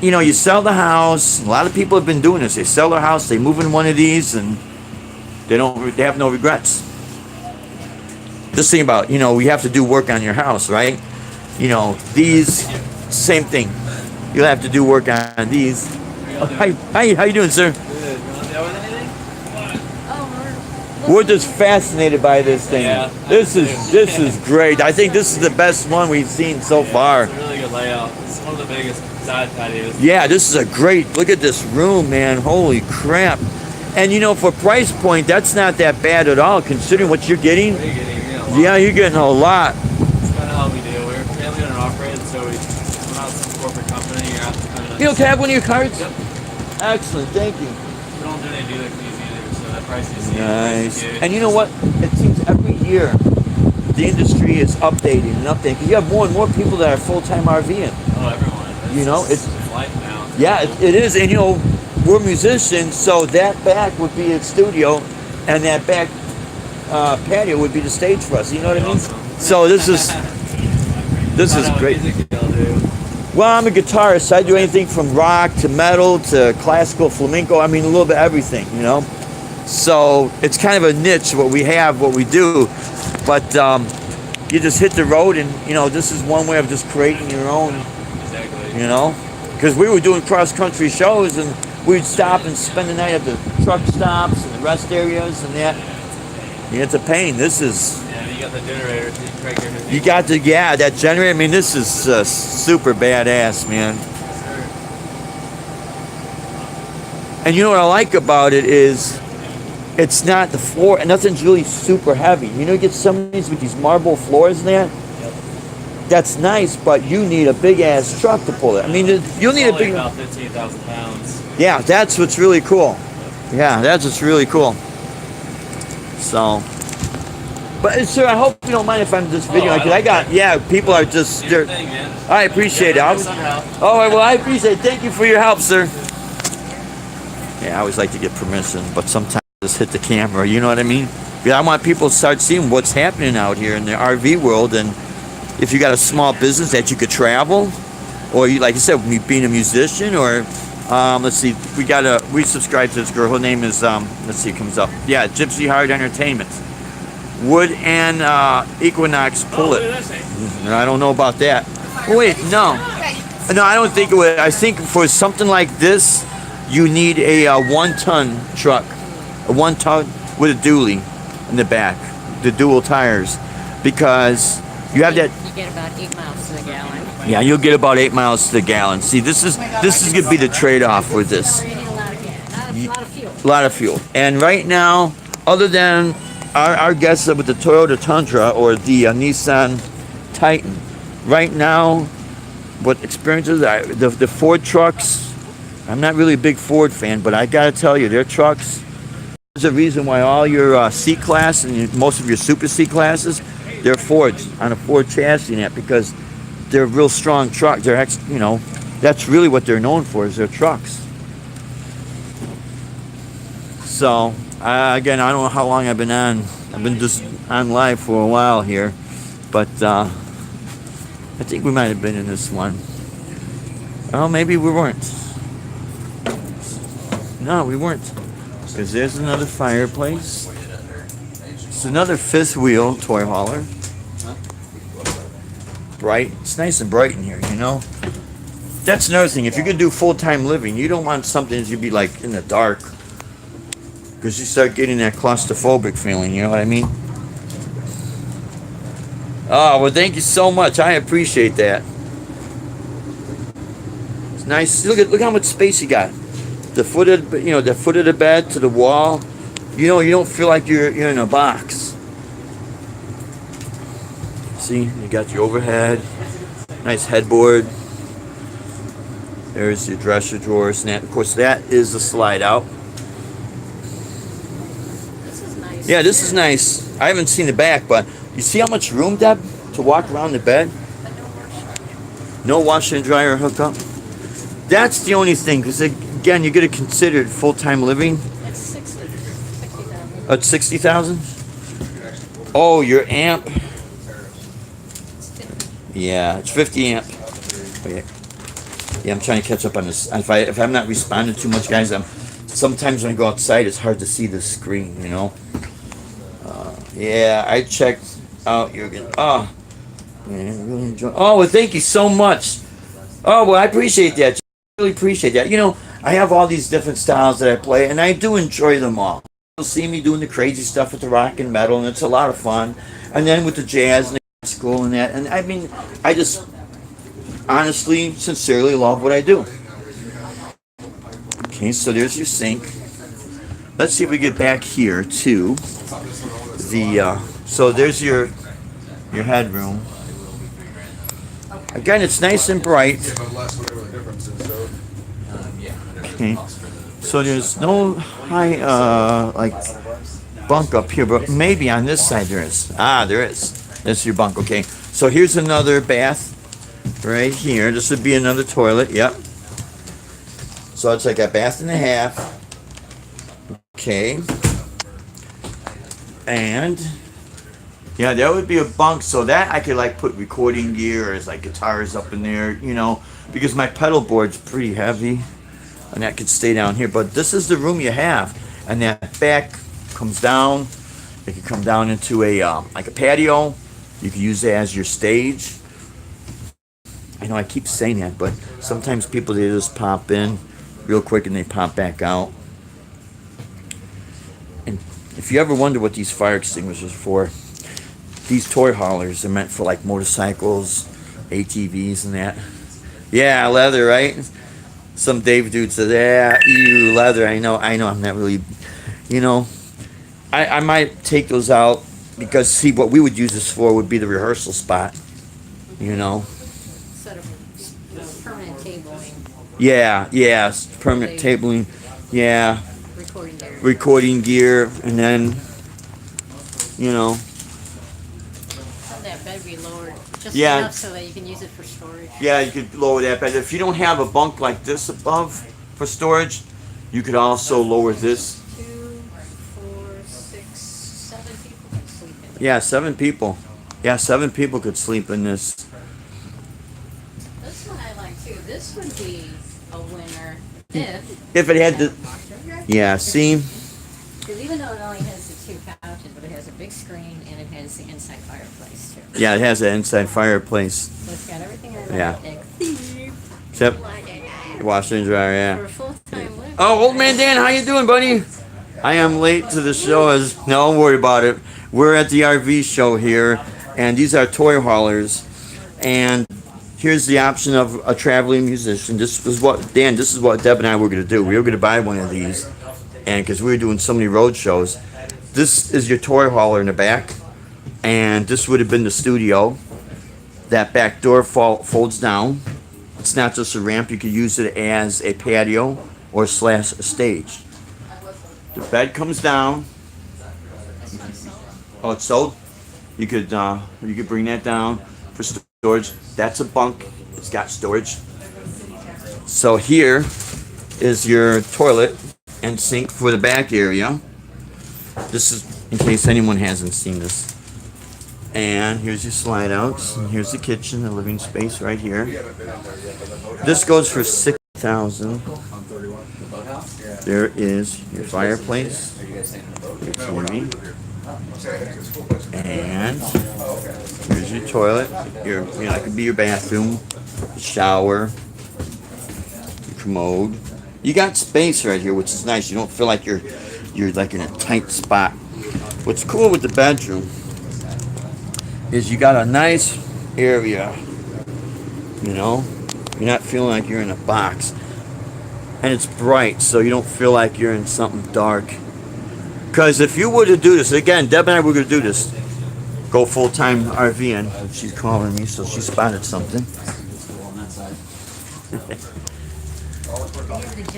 you know, you sell the house. A lot of people have been doing this. They sell their house, they move in one of these, and they have no regrets. Just think about, you know, we have to do work on your house, right? You know, these, same thing. You'll have to do work on these. Oh, hi, how you doing, sir? We're just fascinated by this thing. Yeah. This is great. I think this is the best one we've seen so far. It's a really good layout. It's one of the biggest side patios. Yeah, this is a great, look at this room, man. Holy crap. And you know, for price point, that's not that bad at all, considering what you're getting. What are you getting? Yeah, you're getting a lot. It's kind of how we do. We're family owned and operated, so we're not some corporate company. You're out to kind of. You know, can I have one of your cards? Yep. Excellent, thank you. We don't do any dealer fees either, so that price you see. Nice. And you know what? It seems every year the industry is updating and updating. 'Cause you have more and more people that are full-time RVing. Oh, everyone. You know, it's life now. Yeah, it is. And you know, we're musicians, so that back would be a studio, and that back patio would be the stage for us. You know what I mean? Awesome. So this is great. Well, I'm a guitarist. I do anything from rock to metal to classical, flamenco. I mean, a little bit of everything, you know. So it's kind of a niche what we have, what we do. But you just hit the road, and you know, this is one way of just creating your own. Exactly. You know, because we were doing cross-country shows, and we'd stop and spend the night at the truck stops and the rest areas and that. Yeah, it's a pain. This is. Yeah, you got the generator, so you can crank everything. You got that generator. I mean, this is super badass, man. And you know what I like about it is, it's not the floor, and nothing's really super heavy. You know, you get some of these with these marble floors and that. Yep. That's nice, but you need a big ass truck to pull it. I mean, you'll need a big. About 15,000 pounds. Yeah, that's what's really cool. Yeah, that's what's really cool. So, but sir, I hope you don't mind if I'm just videoing, because people are just. Thing, man. I appreciate it. Well, I appreciate it. Thank you for your help, sir. Yeah, I always like to get permission, but sometimes. just hit the camera. You know what I mean? Yeah, I want people to start seeing what's happening out here in the RV world, and if you got a small business that you could travel, or you, like I said, being a musician, or let's see, we subscribe to this girl. Her name is let's see, it comes up. Yeah, Gypsy Heart Entertainment. Wood and Equinox Pullet. I don't know about that. Oh, wait, no, I don't think it would. I think for something like this, you need a 1-ton truck, a 1-ton with a dually in the back, the dual tires, because you have that. You get about 8 miles to the gallon. Yeah, you'll get about 8 miles to the gallon. See, this is gonna be the trade-off with this. You need a lot of gas, a lot of fuel. A lot of fuel. And right now, other than our guests with the Toyota Tundra or the Nissan Titan, right now, what experiences the Ford trucks. I'm not really a big Ford fan, but I gotta tell you, their trucks. There's a reason why all your C-Class and most of your Super C-Classes, they're Fords on a Ford chassis, and that because they're real strong trucks. They're that's really what they're known for, is their trucks. So again, I don't know how long I've been on. I've been just on live for a while here, but I think we might have been in this one. Oh, maybe we weren't. No, we weren't. Because there's another fireplace. It's another fifth wheel toy hauler. Bright. It's nice and bright in here, you know. That's another thing. If you're going to do full-time living, you don't want something that's going to be like in the dark. Because you start getting that claustrophobic feeling, you know what I mean? Oh, well, thank you so much. I appreciate that. It's nice. Look how much space you got. The foot of the bed to the wall. You don't feel like you're in a box. See, you got your overhead, nice headboard. There's your dresser drawers, and that, of course, that is the slide out. This is nice. Yeah, this is nice. I haven't seen the back, but you see how much room, Deb, to walk around the bed? No washer and dryer hookup. That's the only thing, because again, you got to consider full-time living. It's 60,000. At 60,000. Oh, your amp. Yeah, it's 50 amp. Oh, yeah, I'm trying to catch up on this. If I'm not responding too much, guys, sometimes when I go outside, it's hard to see the screen, you know. Yeah, I checked out your. Oh, man, really enjoy. Oh, well, thank you so much. Oh, well, I appreciate that. Really appreciate that. You know, I have all these different styles that I play, and I do enjoy them all. You'll see me doing the crazy stuff with the rock and metal, and it's a lot of fun. And then with the jazz and the classical and that. And I mean, I just honestly, sincerely love what I do. Okay, so there's your sink. Let's see if we get back here to the. So there's your headroom. Again, it's nice and bright. Okay, so there's no high like bunk up here, but maybe on this side there is. Ah, there is. That's your bunk. Okay, so here's another bath right here. This would be another toilet. Yep. So it's like a bath and a half. Okay. And yeah, that would be a bunk, so that I could like put recording gear or like guitars up in there, you know, because my pedal board's pretty heavy, and that could stay down here. But this is the room you have, and that back comes down. It could come down into a like a patio. You could use it as your stage. I know I keep saying that, but sometimes people, they just pop in real quick and they pop back out. And if you ever wonder what these fire extinguishers are for, these toy haulers are meant for like motorcycles, ATVs and that. Yeah, leather, right? Some Dave dude said, yeah, ew, leather. I know, I'm not really, you know. I might take those out because, see, what we would use this for would be the rehearsal spot, you know. Sort of permanent tabling. Yeah, permanent tabling. Yeah. Recording gear, and then, you know. Have that bed be lowered just Yeah. enough so that you can use it for storage. Yeah, you could lower that bed. If you don't have a bunk like this above for storage, you could also lower this. 2, Yeah, 7 people. Yeah, 7 people could sleep in this. This one I like too. This would be a winner if If it had the, yeah, see, because even though it only has the 2 couches, but it has a big screen and it has the inside fireplace too. yeah, it has an inside fireplace. So it's got everything I like. Yeah. Except washer and dryer, For yeah. a full-time living. Oh, old man Dan, how you doing, buddy? I am late to the show. As no, don't worry about it. We're at the RV show here, and these are toy haulers. And here's the option of a traveling musician. This is what Dan. This is what Deb and I were going to do. We were going to buy one of these, and because we were doing so many road shows, this is your toy hauler in the back, and this would have been the studio. That back door folds down. It's not just a ramp. You could use it as a patio or slash a stage. The bed comes down. Oh, it's sold. You could bring that down for storage. That's a bunk. It's got storage. So here is your toilet and sink for the back area. This is in case anyone hasn't seen this. And here's your slide outs. And here's the kitchen, the living space right here. This goes for $6,000. There is your fireplace, your TV, and here's your toilet. That could be your bathroom, shower, your commode. You got space right here, which is nice. You don't feel like you're like in a tight spot. What's cool with the bedroom is you got a nice area, you're not feeling like you're in a box, and it's bright, so you don't feel like you're in something dark. Because if you were to do this again, Deb and I were going to do this, go full-time RVing. She's calling me, so she spotted something.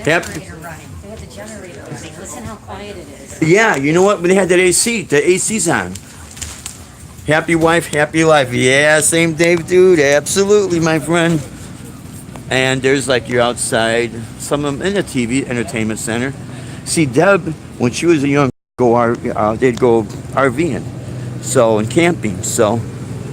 They have the generator running. They have the generator running. Listen how quiet it is. Yeah, you know what? They had that AC. The AC's on. Happy wife, happy life. Yeah, same Dave, dude. Absolutely, my friend. And there's like your outside, some of them in the TV entertainment center. See, Deb, when she was a young they'd go RVing, so and camping. So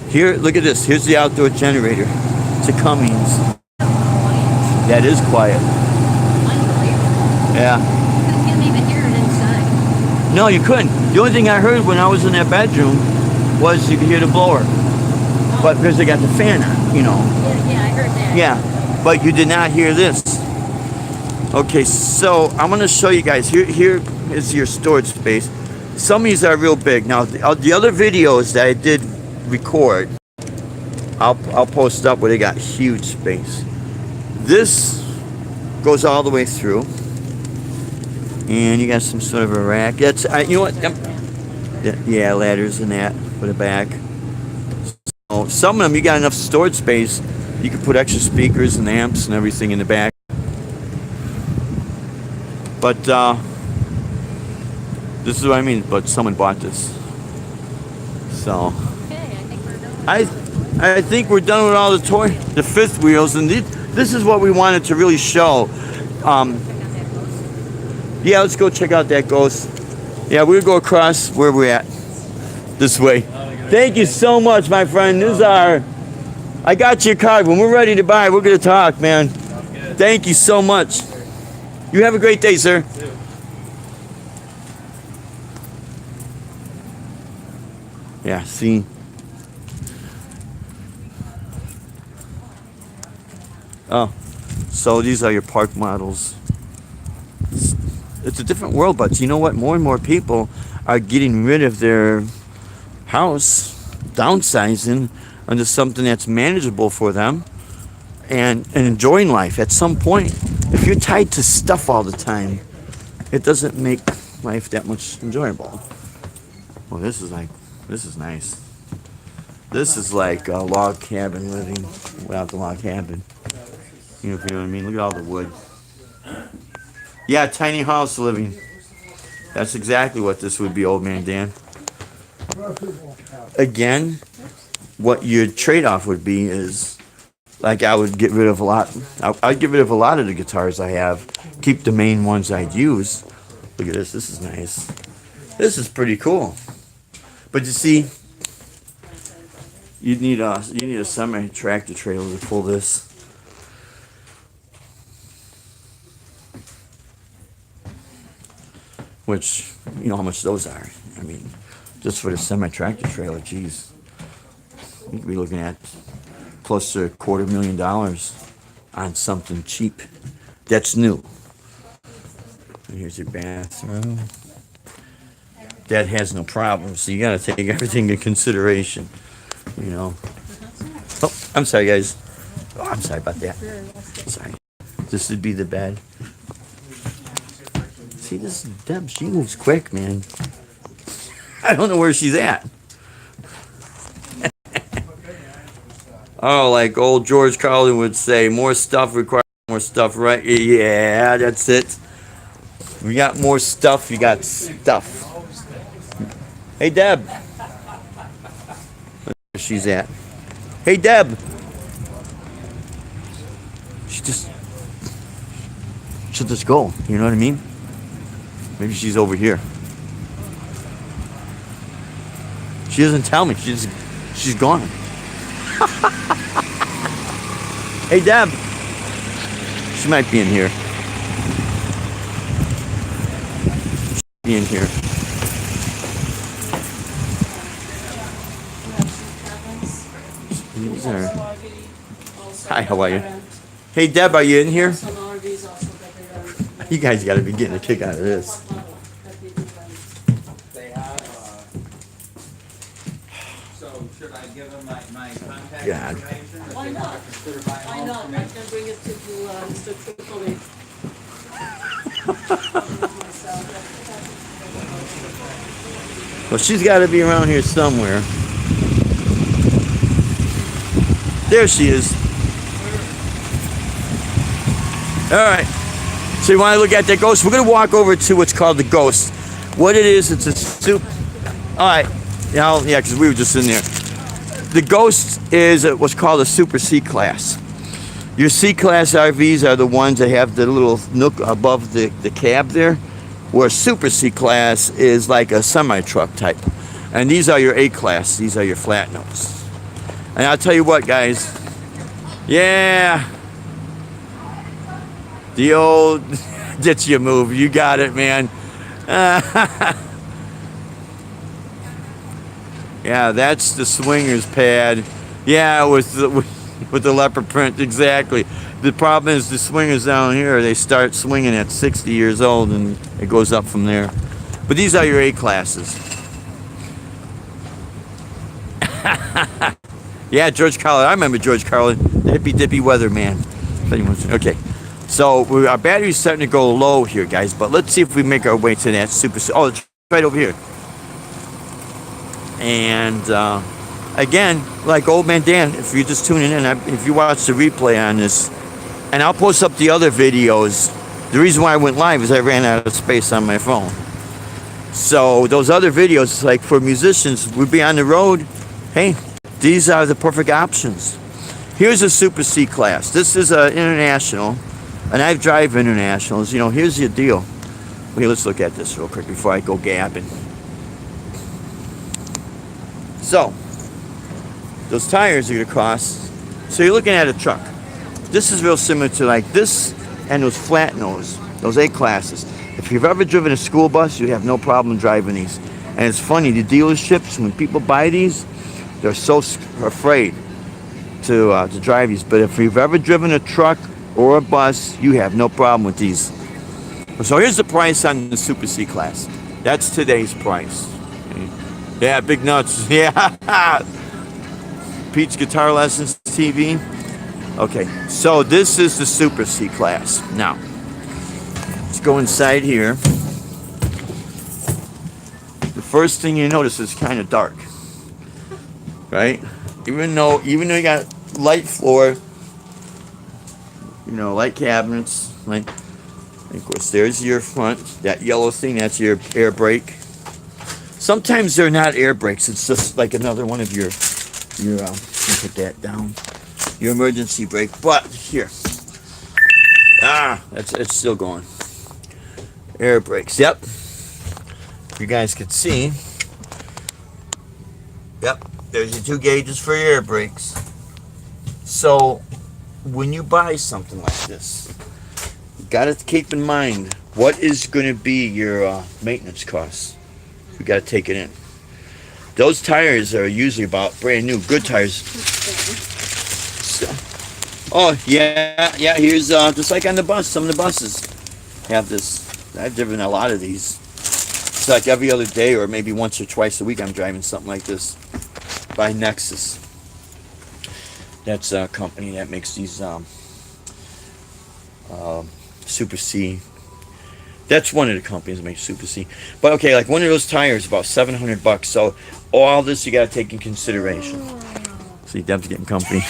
here, look at this. Here's the outdoor generator. It's a Cummins. That is quiet. Unbelievable. Yeah. You can't even hear it inside. No, you couldn't. The only thing I heard when I was in that bedroom was you could hear the blower, but because they got the fan on, Yeah, I heard that. Yeah, but you did not hear this. Okay, so I'm going to show you guys. Here is your storage space. Some of these are real big. Now, the other videos that I did record, I'll post up where they got huge space. This goes all the way through, and you got some sort of a rack. That's you know what? Yeah, ladders and that for the back. So some of them you got enough storage space. You can put extra speakers and amps and everything in the back. But this is what I mean. But someone bought this, so Okay, I think we're done. I think we're done with all the fifth wheels, and this is what we wanted to really show. Yeah, let's go check out that ghost. Yeah, we'll go across where we're at. This way. Thank you so much, my friend. This is I got your card. When we're ready to buy, we're going to talk, man. Thank you so much. You have a great day, sir. Yeah, see. Oh, so these are your park models. It's a different world, but you know what? More and more people are getting rid of their house, downsizing into something that's manageable for them and enjoying life. At some point, if you're tied to stuff all the time, it doesn't make life that much enjoyable. Well, this is nice. This is like a log cabin living without the log cabin. If you know what I mean. Look at all the wood. Yeah, tiny house living. That's exactly what this would be, old man Dan. Again, what your trade-off would be is, like, I would get rid of a lot. I'd get rid of a lot of the guitars I have. Keep the main ones I'd use. Look at this. This is nice. This is pretty cool. But you see, You need a semi tractor trailer to pull this. Which, you know how much those are. I mean, just for the semi tractor trailer, geez. You could be looking at close to $250,000 on something cheap. That's new. And here's your bathroom. That has no problem, so you gotta take everything into consideration. You know. Oh, I'm sorry, guys. Oh, I'm sorry about that. Sorry. This would be the bed. See, this is Deb. She moves quick, man. I don't know where she's at. Oh, like old George Carlin would say, more stuff requires more stuff, right? Yeah, that's it. We got more stuff, you got stuff. Hey, Deb. Where she's at. Hey, Deb. She'll just go, you know what I mean? Maybe she's over here. She doesn't tell me, she's gone. Hey, Deb. She might be in here. Be in here. These are... Hi, how are you? Hey, Deb, are you in here? You guys got to be getting a kick out of this. They have, so should I give them my contact God. information? If Why they not? wanna consider buying Why homes not? from I me? can bring it to Mr. Tripoli. Well, she's got to be around here somewhere. There she is. All right. So you want to look at that ghost? We're going to walk over to what's called the ghost. What it is, it's a soup. All right. Yeah, because we were just in there. The ghost is what's called a super C-class. Your C-class RVs are the ones that have the little nook above the cab there, where super C-class is like a semi-truck type. And these are your A-class. These are your flat nose. And I'll tell you what, guys. Yeah. The old ditch you move. You got it, man. Yeah, that's the swinger's pad. Yeah, with the leopard print, exactly. The problem is the swingers down here, they start swinging at 60 years old and it goes up from there. But these are your A classes. Yeah, George Carlin. I remember George Carlin, the hippy dippy weatherman. Okay, so our battery's starting to go low here, guys. But let's see if we make our way to that super. Oh, it's right over here. And again, like Old Man Dan, if you're just tuning in, if you watch the replay on this, and I'll post up the other videos. The reason why I went live is I ran out of space on my phone. So those other videos, like for musicians, we'd be on the road. Hey, these are the perfect options. Here's a Super C class. This is an international, and I drive internationals. You know, here's the deal. Okay, let's look at this real quick before I go gabbing. So, those tires are going to cost. So you're looking at a truck. This is real similar to like this and those flat nose, those A classes. If you've ever driven a school bus, you have no problem driving these. And it's funny, the dealerships, when people buy these, they're so afraid to drive these. But if you've ever driven a truck or a bus, you have no problem with these. So here's the price on the Super C class. That's today's price. Yeah, big nuts. Yeah. Pete's Guitar Lessons TV. Okay, so this is the Super C class. Now, let's go inside here. The first thing you notice is kind of dark, right? Even though you got light floor, you know, light cabinets, like, of course, there's your front. That yellow thing, that's your air brake. Sometimes they're not air brakes. It's just like another one of your put that down. Your emergency brake. But here, it's still going. Air brakes. Yep. You guys can see. Yep. There's your 2 gauges for your air brakes. So when you buy something like this, you gotta keep in mind what is going to be your maintenance costs. You gotta take it in. Those tires are usually about brand new, good tires. So, oh yeah, here's just like on the bus. Some of the buses have this. I've driven a lot of these. It's like every other day or maybe once or twice a week I'm driving something like this by Nexus. That's a company that makes these Super C. That's one of the companies that makes Super C. But okay, like one of those tires about $700. So all this you got to take in consideration. See, Deb's getting comfy.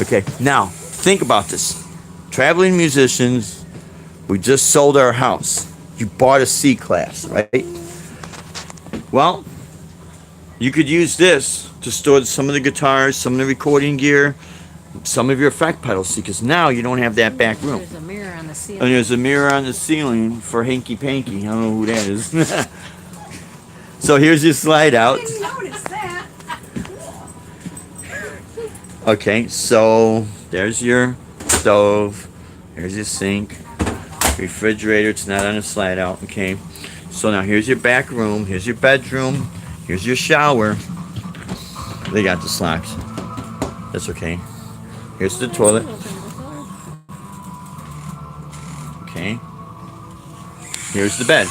Okay, now think about this. Traveling musicians, we just sold our house. You bought a C-Class, right? Well, you could use this to store some of the guitars, some of the recording gear, some of your effect pedals, because now you don't have that back room. There's a mirror on the ceiling. And there's a mirror on the ceiling for Hanky Panky. I don't know who that is. So here's your slide out. I didn't notice that. Okay, so there's your stove. There's your sink. Refrigerator, it's not on a slide out. Okay, so now here's your back room. Here's your bedroom. Here's your shower. They got the slocks. That's okay. Here's the toilet. Okay. Here's the bed.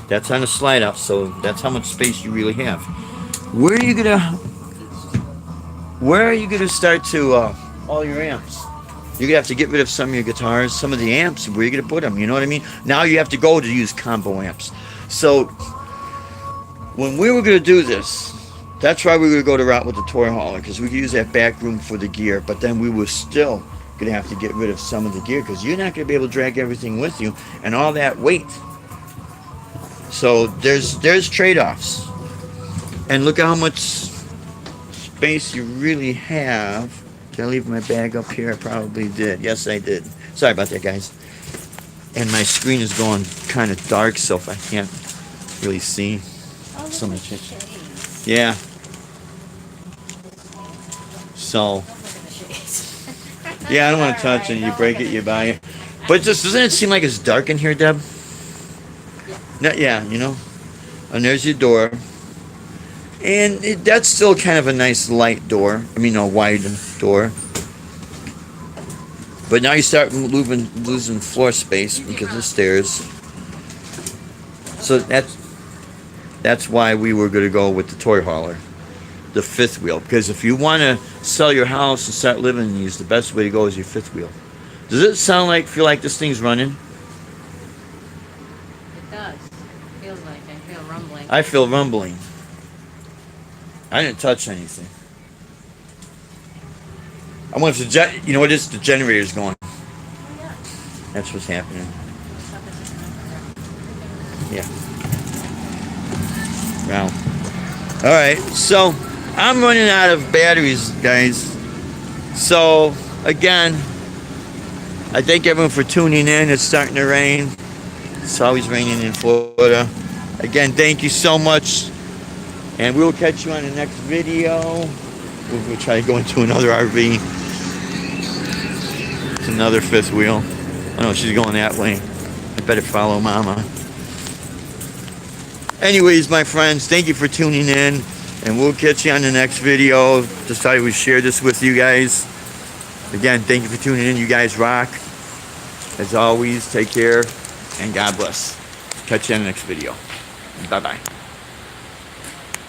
That's on a slide out, so that's how much space you really have. Where are you gonna start to all your amps? You're gonna have to get rid of some of your guitars, some of the amps. Where are you gonna put them? You know what I mean? Now you have to go to use combo amps. So when we were gonna do this, that's why we were gonna go the route with the toy hauler, because we could use that back room for the gear. But then we were still gonna have to get rid of some of the gear because you're not gonna be able to drag everything with you and all that weight. So there's trade-offs. And look at how much space you really have. Did I leave my bag up here? I probably did. Yes, I did. Sorry about that, guys. And my screen is going kind of dark, so if I can't really see some of the shit. Yeah. So, yeah, I don't want to touch it. You break it, you buy it. But just doesn't it seem like it's dark in here, Deb? Yeah, you know. And there's your door. And that's still kind of a nice light door. I mean, a wide door. But now you start losing floor space because of the stairs. So that's why we were going to go with the toy hauler, the fifth wheel. Because if you want to sell your house and start living in these, the best way to go is your fifth wheel. Does it feel like this thing's running? It does. Feels like I feel rumbling. I feel rumbling. I didn't touch anything. I wonder if you know what it is? The generator's going. That's what's happening. Yeah. Wow. All right. So I'm running out of batteries, guys. So again, I thank everyone for tuning in. It's starting to rain. It's always raining in Florida. Again, thank you so much. And we'll catch you on the next video. We'll try to go into another RV. It's another fifth wheel. Oh no, she's going that way. I better follow Mama. Anyways, my friends, thank you for tuning in. And we'll catch you on the next video. Decided we'd share this with you guys. Again, thank you for tuning in. You guys rock. As always, take care and God bless. Catch you on the next video. Bye-bye.